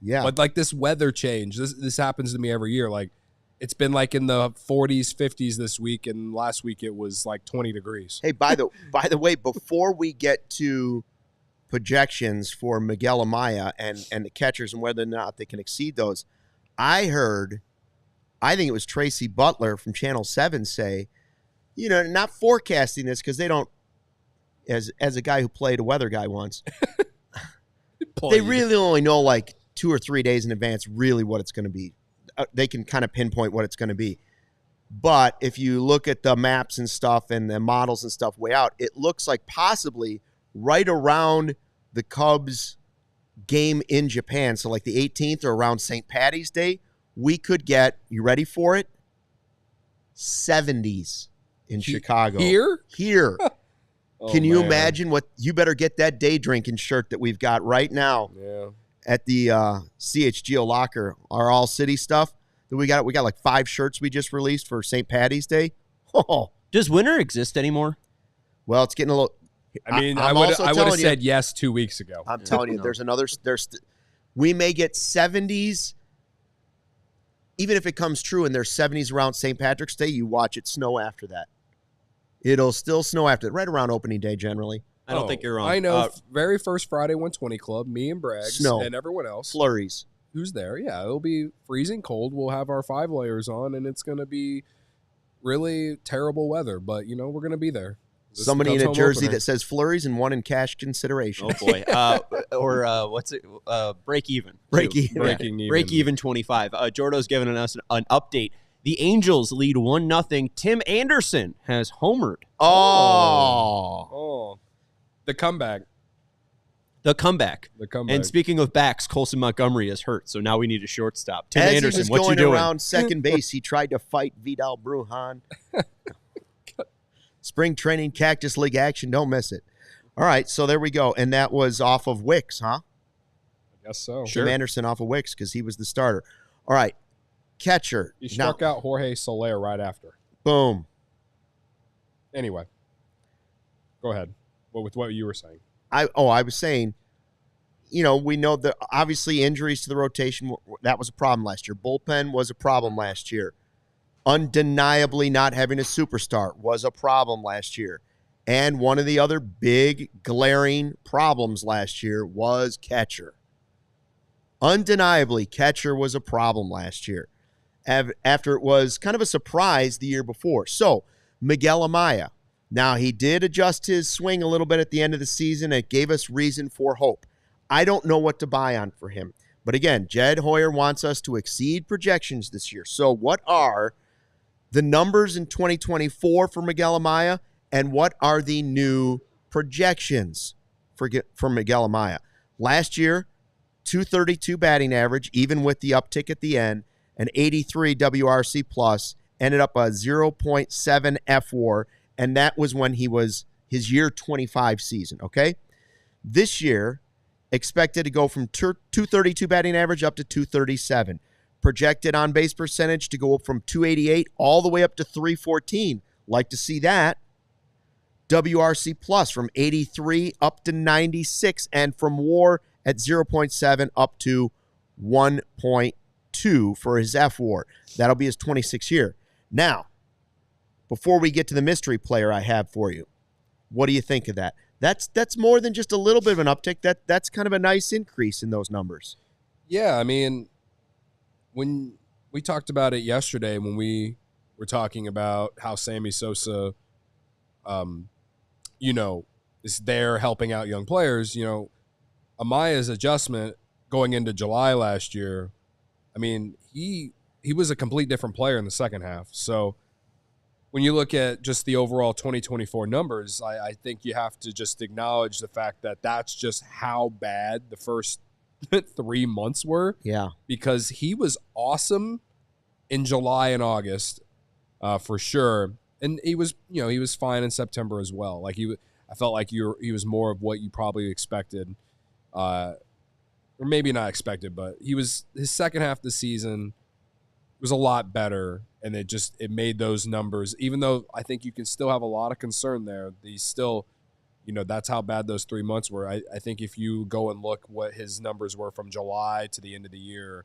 Yeah. But like this weather change, this happens to me every year. Like, it's been like in the 40s, 50s this week, and last week it was like 20 degrees. Hey, by the way, before we get to projections for Miguel Amaya and the catchers and whether or not they can exceed those, I think it was Tracy Butler from Channel 7 say, not forecasting this because they don't, as a guy who played a weather guy once, they really only know like 2 or 3 days in advance really what it's going to be. They can kind of pinpoint what it's going to be. But if you look at the maps and stuff and the models and stuff way out, it looks like possibly right around the Cubs game in Japan, so like the 18th or around St. Patty's Day, we could get, you ready for it? 70s in Chicago. Here. Can you imagine what, you better get that day drinking shirt that we've got right now at the CHGO locker, our All-City stuff that we got like 5 shirts we just released for St. Patty's Day. Oh. Does winter exist anymore? Well, it's getting a little... I mean, I would have said yes 2 weeks ago. I'm telling you, we may get 70s. Even if it comes true and there's 70s around St. Patrick's Day, you watch it snow after that. It'll still snow after, right around opening day generally. I don't think you're wrong. I know. Very first Friday 120 Club, me and Braggs and everyone else. Flurries. Who's there? Yeah, it'll be freezing cold. We'll have our 5 layers on, and it's going to be really terrible weather. But, we're going to be there. Somebody in a jersey that says flurries and one in cash consideration. Oh, boy. What's it? Break even. Break even 25. Jordo's giving us an update. The Angels lead 1-0. Tim Anderson has homered. Oh. The comeback. And speaking of backs, Colson Montgomery is hurt, so now we need a shortstop. Tim As Anderson, he was what you going doing? around second base, he tried to fight Vidal Brujan. Spring training Cactus League action. Don't miss it. All right, so there we go. And that was off of Wicks, huh? I guess so. Tim Anderson off of Wicks because he was the starter. All right, catcher. He struck out Jorge Soler right after. Boom. Anyway, go ahead. With what you were saying. I was saying, we know that obviously injuries to the rotation, that was a problem last year. Bullpen was a problem last year. Undeniably not having a superstar was a problem last year. And one of the other big glaring problems last year was catcher. Undeniably, catcher was a problem last year after it was kind of a surprise the year before. So, Miguel Amaya. Now, he did adjust his swing a little bit at the end of the season. It gave us reason for hope. I don't know what to buy on for him. But again, Jed Hoyer wants us to exceed projections this year. So what are the numbers in 2024 for Miguel Amaya, and what are the new projections for Miguel Amaya? Last year, 232 batting average, even with the uptick at the end, an 83 WRC plus, ended up a 0.7 F4, and that was when he was his year 25 season, okay? This year, Expected to go from 232 batting average up to 237. Projected on base percentage to go up from 288 all the way up to 314. Like to see that. WRC plus from 83 up to 96, and from WAR at 0.7 up to 1.2 for his F-WAR. That'll be his 26th year. Now, before we get to the mystery player I have for you, what do you think of that? That's more than just a little bit of an uptick. That's kind of a nice increase in those numbers. Yeah, I mean, when we talked about it yesterday, when we were talking about how Sammy Sosa, is there helping out young players, Amaya's adjustment going into July last year, I mean, he was a complete different player in the second half. So when you look at just the overall 2024 numbers, I think you have to just acknowledge the fact that that's just how bad the first 3 months were. Yeah. Because he was awesome in July and August, for sure. And he was fine in September as well. Like I felt like he was more of what you probably expected, or maybe not expected, but his second half of the season was a lot better, and it made those numbers. Even though I think you can still have a lot of concern there, he's still, that's how bad those 3 months were. I think if you go and look what his numbers were from July to the end of the year,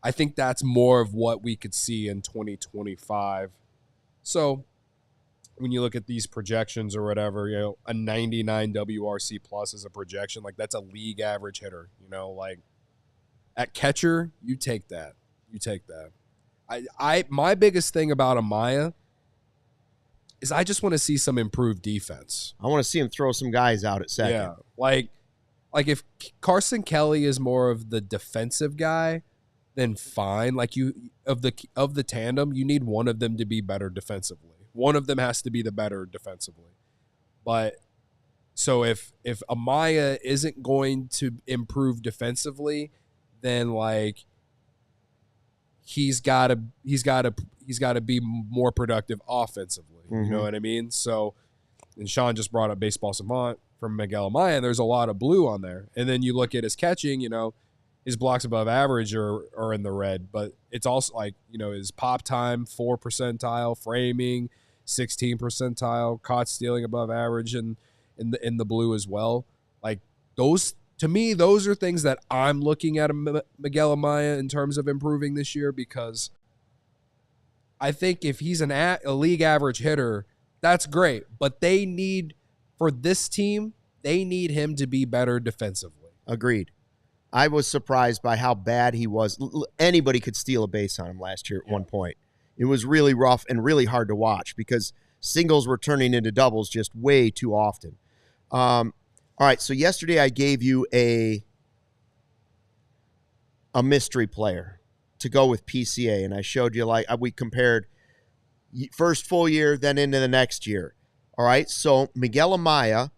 I think that's more of what we could see in 2025. So when you look at these projections or whatever, a 99 WRC plus is a projection. Like, that's a league average hitter, like at catcher, you take that. My biggest thing about Amaya is I just want to see some improved defense. I want to see him throw some guys out at second. Yeah. Like if Carson Kelly is more of the defensive guy, then fine. Like of the tandem, you need one of them to be better defensively. One of them has to be the better defensively. But so if Amaya isn't going to improve defensively, then like he's got to be more productive offensively. Mm-hmm. You know what I mean? So, and Sean just brought up Baseball Savant from Miguel Amaya, and there's a lot of blue on there. And then you look at his catching, his blocks above average are in the red, but it's also like, his pop time, 4 percentile, framing, 16 percentile, caught stealing above average and in the blue as well. Like those, to me, those are things that I'm looking at Miguel Amaya in terms of improving this year, because I think if he's a league average hitter, that's great. But for this team, they need him to be better defensively. Agreed. I was surprised by how bad he was. Anybody could steal a base on him last year at one point. It was really rough and really hard to watch because singles were turning into doubles just way too often. All right, so yesterday I gave you a mystery player to go with PCA, and I showed you we compared first full year, then into the next year. All right, so Miguel Amaya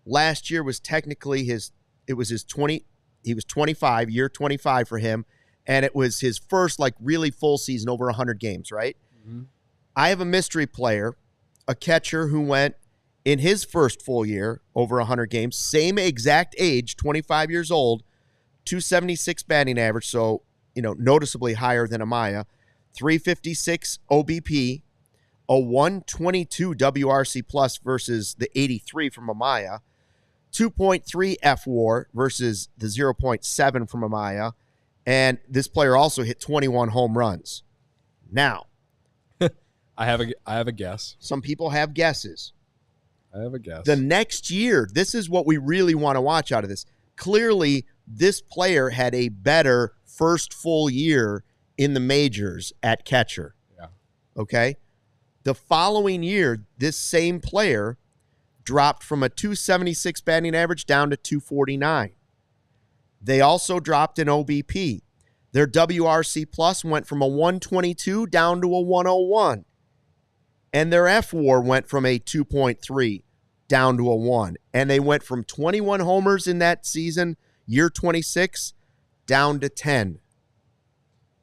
last year was technically he was 25, year 25 for him, and it was his first really full season, over 100 games, right? Mm-hmm. I have a mystery player, a catcher who went in his first full year, over 100 games, same exact age, 25 years old, 276 batting average, so, noticeably higher than Amaya, 356 OBP, a 122 WRC plus versus the 83 from Amaya, 2.3 F-WAR versus the 0.7 from Amaya, and this player also hit 21 home runs. Now, I have a guess. Some people have guesses. I have a guess. The next year, this is what we really want to watch out of this. Clearly, this player had a better first full year in the majors at catcher. Yeah. Okay? The following year, this same player dropped from a 276 batting average down to 249. They also dropped in OBP. Their WRC plus went from a 122 down to a 101. And their F-WAR went from a 2.3 down to a 1. And they went from 21 homers in that season, year 26, down to 10.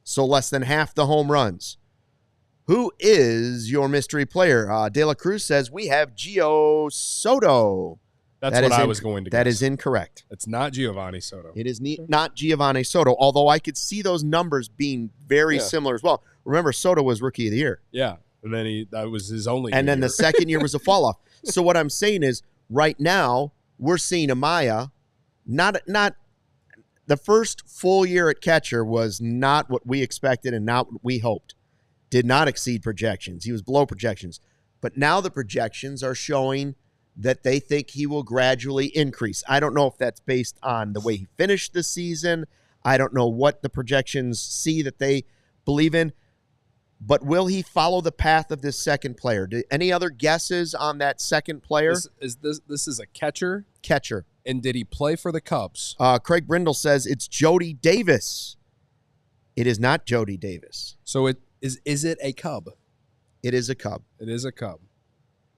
So less than half the home runs. Who is your mystery player? De La Cruz says we have Gio Soto. That's what I was going to guess. That is incorrect. It's not Giovanni Soto. It is not Giovanni Soto, although I could see those numbers being very similar as well. Remember, Soto was Rookie of the Year. Yeah, and then that was his only And then year. the second year was a fall-off. So what I'm saying is, right now, we're seeing Amaya, not the first full year at catcher was not what we expected and not what we hoped. Did not exceed projections. He was below projections. But now the projections are showing that they think he will gradually increase. I don't know if that's based on the way he finished the season. I don't know what the projections see that they believe in. But will he follow the path of this second player? Any other guesses on that second player? This is a catcher? Catcher. And did he play for the Cubs? Craig Brindle says it's Jody Davis. It is not Jody Davis. So is it a Cub? It is a Cub. It is a Cub.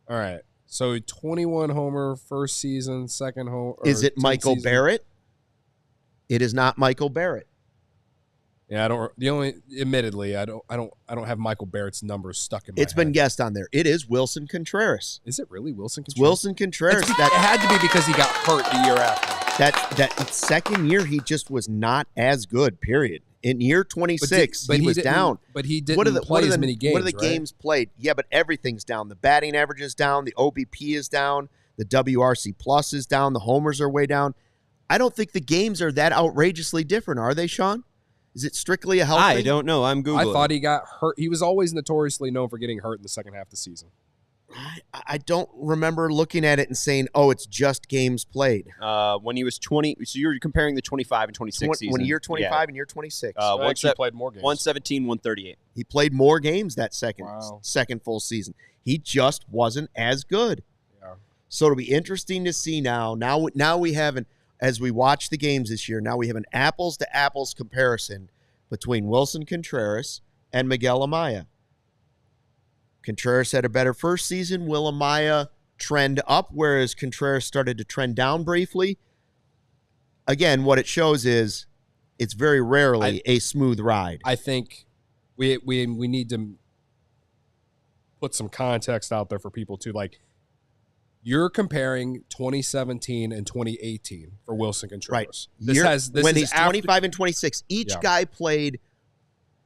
All right. So 21 homer first season, second home. Is it Michael Barrett? It is not Michael Barrett. Yeah, admittedly, I don't have Michael Barrett's numbers stuck in my It's been head. guessed on there. It is Wilson Contreras. Is it really Wilson Contreras? It's Wilson Contreras. It had to be because he got hurt the year after. That second year, he just was not as good, period. In year 26, he was down. But he didn't play as many games, What are the games played? Yeah, but everything's down. The batting average is down. The OBP is down. The WRC plus is down. The homers are way down. I don't think the games are that outrageously different, are they, Sean? Is it strictly a health thing? I don't know. I'm Googling. I thought he got hurt. He was always notoriously known for getting hurt in the second half of the season. I don't remember looking at it and saying, oh, it's just games played. When he was 20, so you're comparing the 25 and 26 season. When year 25 and year 26. He played more games. 117, 138. He played more games that second full season. He just wasn't as good. Yeah. So it'll be interesting to see now. Now we have as we watch the games this year, now we have an apples-to-apples comparison between Wilson Contreras and Miguel Amaya. Contreras had a better first season. Will Amaya trend up, whereas Contreras started to trend down briefly? Again, what it shows is it's very rarely a smooth ride. I think we need to put some context out there for people too. Like, you're comparing 2017 and 2018 for Wilson Contreras. Right. When he's 25 and 26, each guy played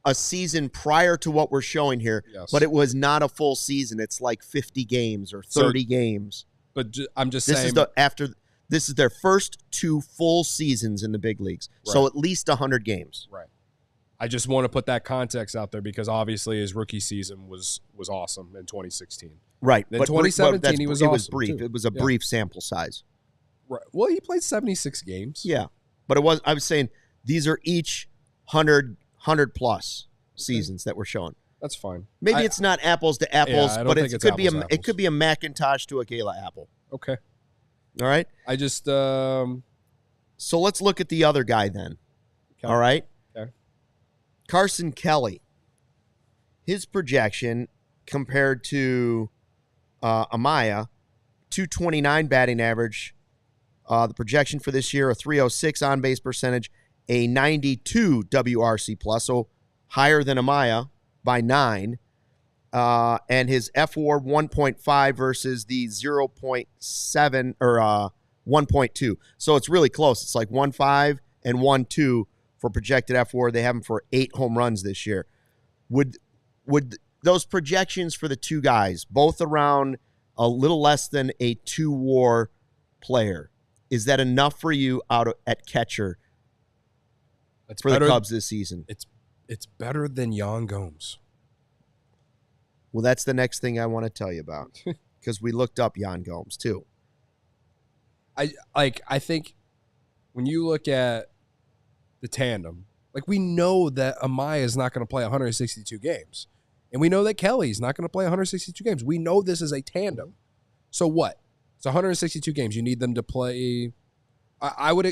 a season prior to what we're showing here, but it was not a full season. It's like 50 games or 30 games. But I'm just saying, this is their first 2 full seasons in the big leagues, so at least 100 games. Right. I just want to put that context out there because obviously his rookie season was awesome in 2016. Right. Then 2017 he was awesome. It was brief. Too. It was a brief sample size. Right. Well, he played 76 games. Yeah, but I was saying these are each 100 plus seasons that we're showing. That's fine. Maybe it's not apples to apples, but it could be a Macintosh to a Gala apple. Okay. All right. I just so let's look at the other guy then. Okay. All right. Okay. Carson Kelly. His projection compared to Amaya, 229 batting average. The projection for this year, a 306 on base percentage, a 92 WRC plus, so higher than Amaya by 9. And his F4 1.5 versus the 0.7 or 1.2. So it's really close. It's like 1.5 and 1.2 for projected F4. They have him for 8 home runs this year. Would those projections for the two guys, both around a little less than a 2-WAR player, is that enough for you at catcher for the Cubs this season? It's better than Yan Gomes. Well, that's the next thing I want to tell you about because we looked up Yan Gomes too. I think when you look at the tandem, like, we know that Amaya is not going to play 162 games. And we know that Kelly's not going to play 162 games. We know this is a tandem. So what? It's 162 games. You need them to play.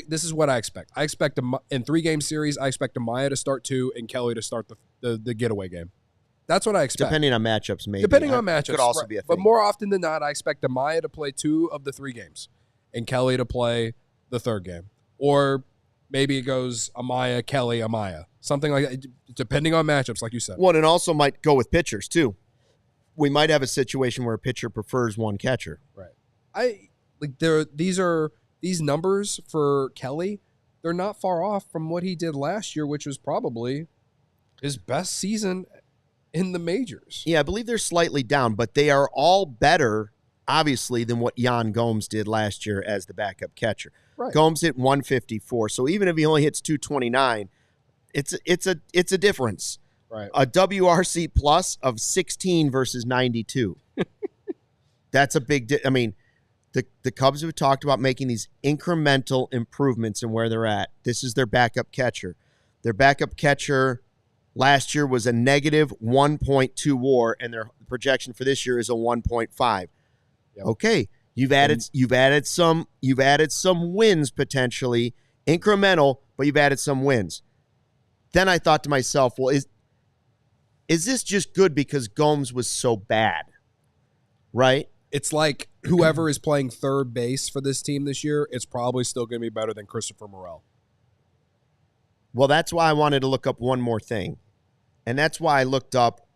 This is what I expect. I expect in 3-game series, I expect Amaya to start 2 and Kelly to start the getaway game. That's what I expect. Depending on matchups, maybe. Depending on matchups. Could also be a thing. But more often than not, I expect Amaya to play 2 of the 3 games and Kelly to play the 3rd game. Or maybe it goes Amaya, Kelly, Amaya. Something like that, depending on matchups, like you said. Well, and also might go with pitchers, too. We might have a situation where a pitcher prefers one catcher. Right. Like these numbers for Kelly, they're not far off from what he did last year, which was probably his best season in the majors. Yeah, I believe they're slightly down, but they are all better, obviously, than what Yan Gomes did last year as the backup catcher. Right. Gomes hit 154, so even if he only hits 229, it's a difference. Right. A WRC plus of 16 versus 92. That's a big I mean, the Cubs have talked about making these incremental improvements in where they're at. This is their backup catcher. Their backup catcher last year was a negative 1.2 WAR, and their projection for this year is a 1.5. Yep. Okay, you've added some wins potentially, incremental, but you've added some wins. Then I thought to myself, well, is this just good because Gomes was so bad? Right? It's like whoever is playing third base for this team this year, it's probably still going to be better than Christopher Morel. Well, that's why I wanted to look up one more thing. And that's why I looked up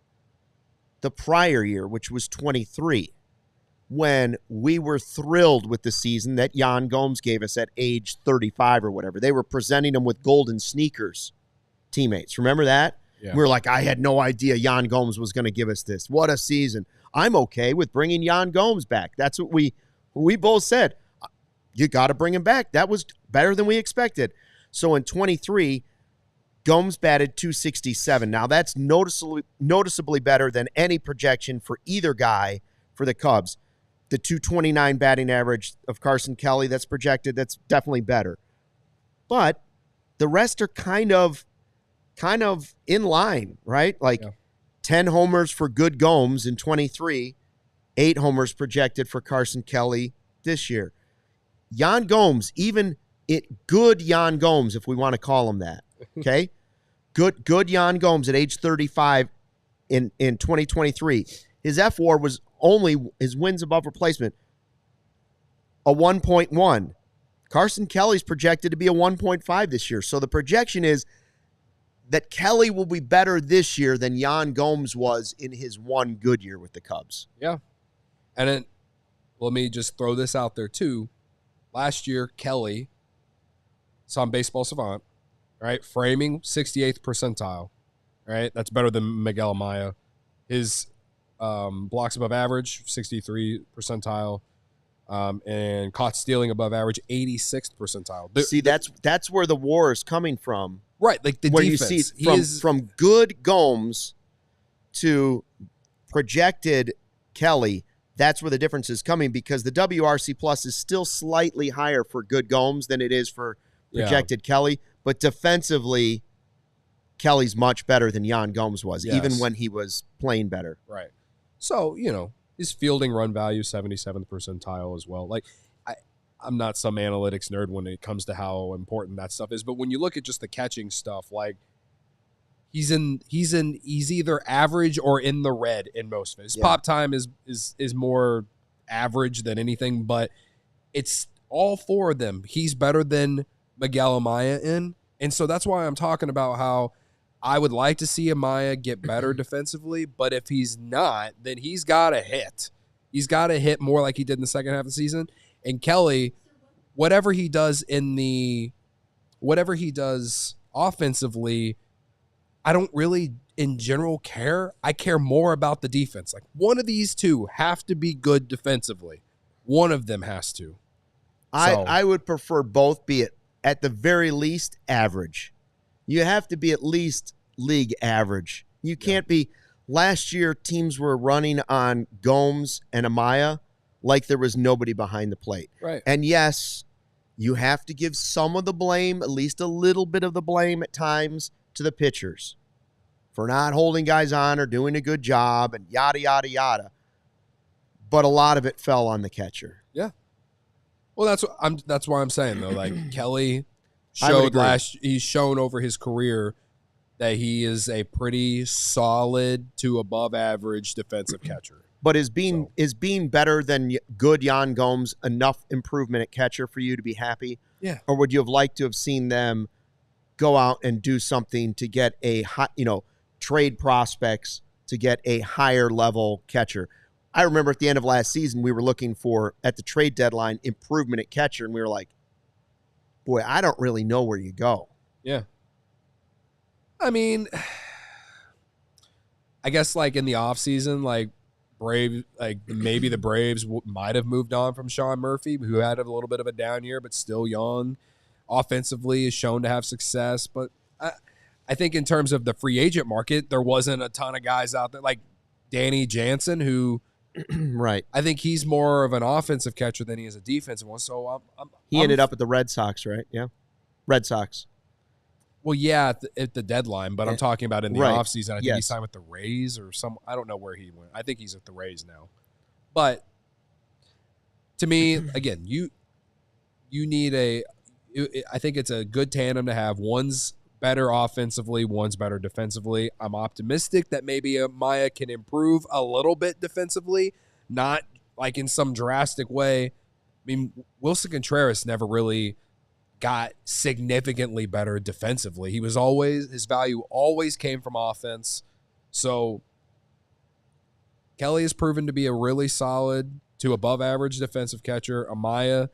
the prior year, which was 23, when we were thrilled with the season that Yan Gomes gave us at age 35 or whatever. They were presenting him with golden sneakers, teammates. Remember that? Yeah. We were like, I had no idea Yan Gomes was going to give us this. What a season. I'm okay with bringing Yan Gomes back. That's what we both said. You got to bring him back. That was better than we expected. So in 23, Gomes batted 267. Now that's noticeably better than any projection for either guy for the Cubs. The 229 batting average of Carson Kelly that's projected, that's definitely better. But the rest are kind of in line, right? Like 10 homers for good Gomes in 23, 8 homers projected for Carson Kelly this year. Yan Gomes, even good Yan Gomes, if we want to call him that, okay? Good Yan Gomes at age 35 in 2023. His F-WAR was only his wins above replacement, a 1.1. Carson Kelly's projected to be a 1.5 this year. So the projection is that Kelly will be better this year than Yan Gomes was in his one good year with the Cubs. Yeah. And then let me just throw this out there too. Last year, Kelly, it's on Baseball Savant, right? Framing, 68th percentile, right? That's better than Miguel Amaya. His blocks above average, 63 percentile. And caught stealing above average, 86th percentile. See, that's where the WAR is coming from. Right, like the where defense. You see from good Gomes to projected Kelly, that's where the difference is coming, because the WRC plus is still slightly higher for good Gomes than it is for projected Kelly. But defensively, Kelly's much better than Yan Gomes was, even when he was playing better. Right. So, his fielding run value, 77th percentile as well. Like, I'm not some analytics nerd when it comes to how important that stuff is, but when you look at just the catching stuff, like he's either average or in the red in most of it. His pop time is more average than anything, but it's all four of them. He's better than Miguel Amaya in, and so that's why I'm talking about how I would like to see Amaya get better defensively, but if he's not, then he's got to hit. He's got to hit more like he did in the second half of the season. And Kelly, whatever he does offensively, I don't really, in general, care. I care more about the defense. Like, one of these two have to be good defensively. One of them has to. I would prefer both be at the very least average. You have to be at least league average. You can't be. Last year, teams were running on Gomes and Amaya like there was nobody behind the plate. Right. And yes, you have to give some of the blame, at least a little bit of the blame at times, to the pitchers for not holding guys on or doing a good job and yada, yada, yada. But a lot of it fell on the catcher. Yeah. Well, that's why I'm saying, though, like Kelly he's shown over his career that he is a pretty solid to above average defensive catcher. But is being better than good Yan Gomes enough improvement at catcher for you to be happy? Yeah. Or would you have liked to have seen them go out and do something to get a trade prospects to get a higher level catcher? I remember at the end of last season, we were looking for, at the trade deadline, improvement at catcher, and we were like, boy, I don't really know where you go. Yeah. I mean, I guess like in the offseason, like maybe the Braves might have moved on from Sean Murphy, who had a little bit of a down year, but still young. Offensively is shown to have success. But I think in terms of the free agent market, there wasn't a ton of guys out there like Danny Jansen, who right. I think he's more of an offensive catcher than he is a defensive one. So he ended up at the Red Sox, right? Yeah. Red Sox. Well, yeah, at the deadline, but I'm talking about in the offseason. I think he signed with the Rays or some. I don't know where he went. I think he's at the Rays now. But to me, again, you need I think it's a good tandem to have. One's better offensively, one's better defensively. I'm optimistic that maybe Amaya can improve a little bit defensively, not like in some drastic way. I mean, Wilson Contreras never really got significantly better defensively. His value always came from offense. So Kelly has proven to be a really solid to above average defensive catcher. Amaya,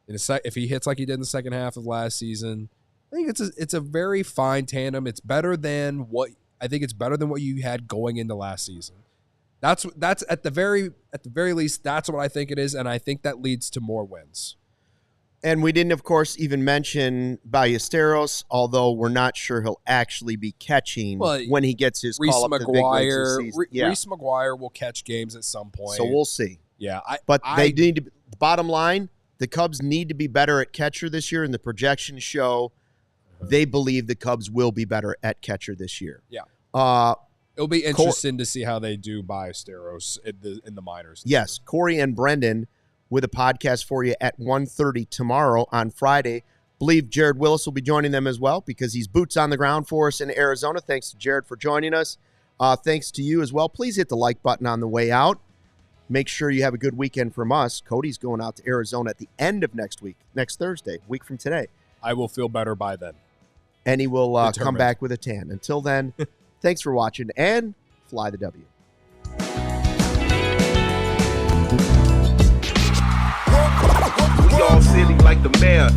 if he hits like he did in the second half of last season, I think it's a very fine tandem. It's better than what you had going into last season. That's at the very least, that's what I think it is, and I think that leads to more wins. And we didn't, of course, even mention Ballesteros, although we're not sure he'll actually be catching when he gets his call up to the big leagues this season. Reese McGuire will catch games at some point. So we'll see. Yeah. They need to. Bottom line, the Cubs need to be better at catcher this year, and the projections show they believe the Cubs will be better at catcher this year. Yeah. It'll be interesting to see how they do Ballesteros in the minors. Yes. Corey and Brendan with a podcast for you at 1:30 tomorrow on Friday. Believe Jared Wyllys will be joining them as well because he's boots on the ground for us in Arizona. Thanks to Jared for joining us. Thanks to you as well. Please hit the like button on the way out. Make sure you have a good weekend from us. Cody's going out to Arizona at the end of next week, next Thursday, week from today. I will feel better by then. And he will come back with a tan. Until then, thanks for watching and fly the W. We all silly like the mayor.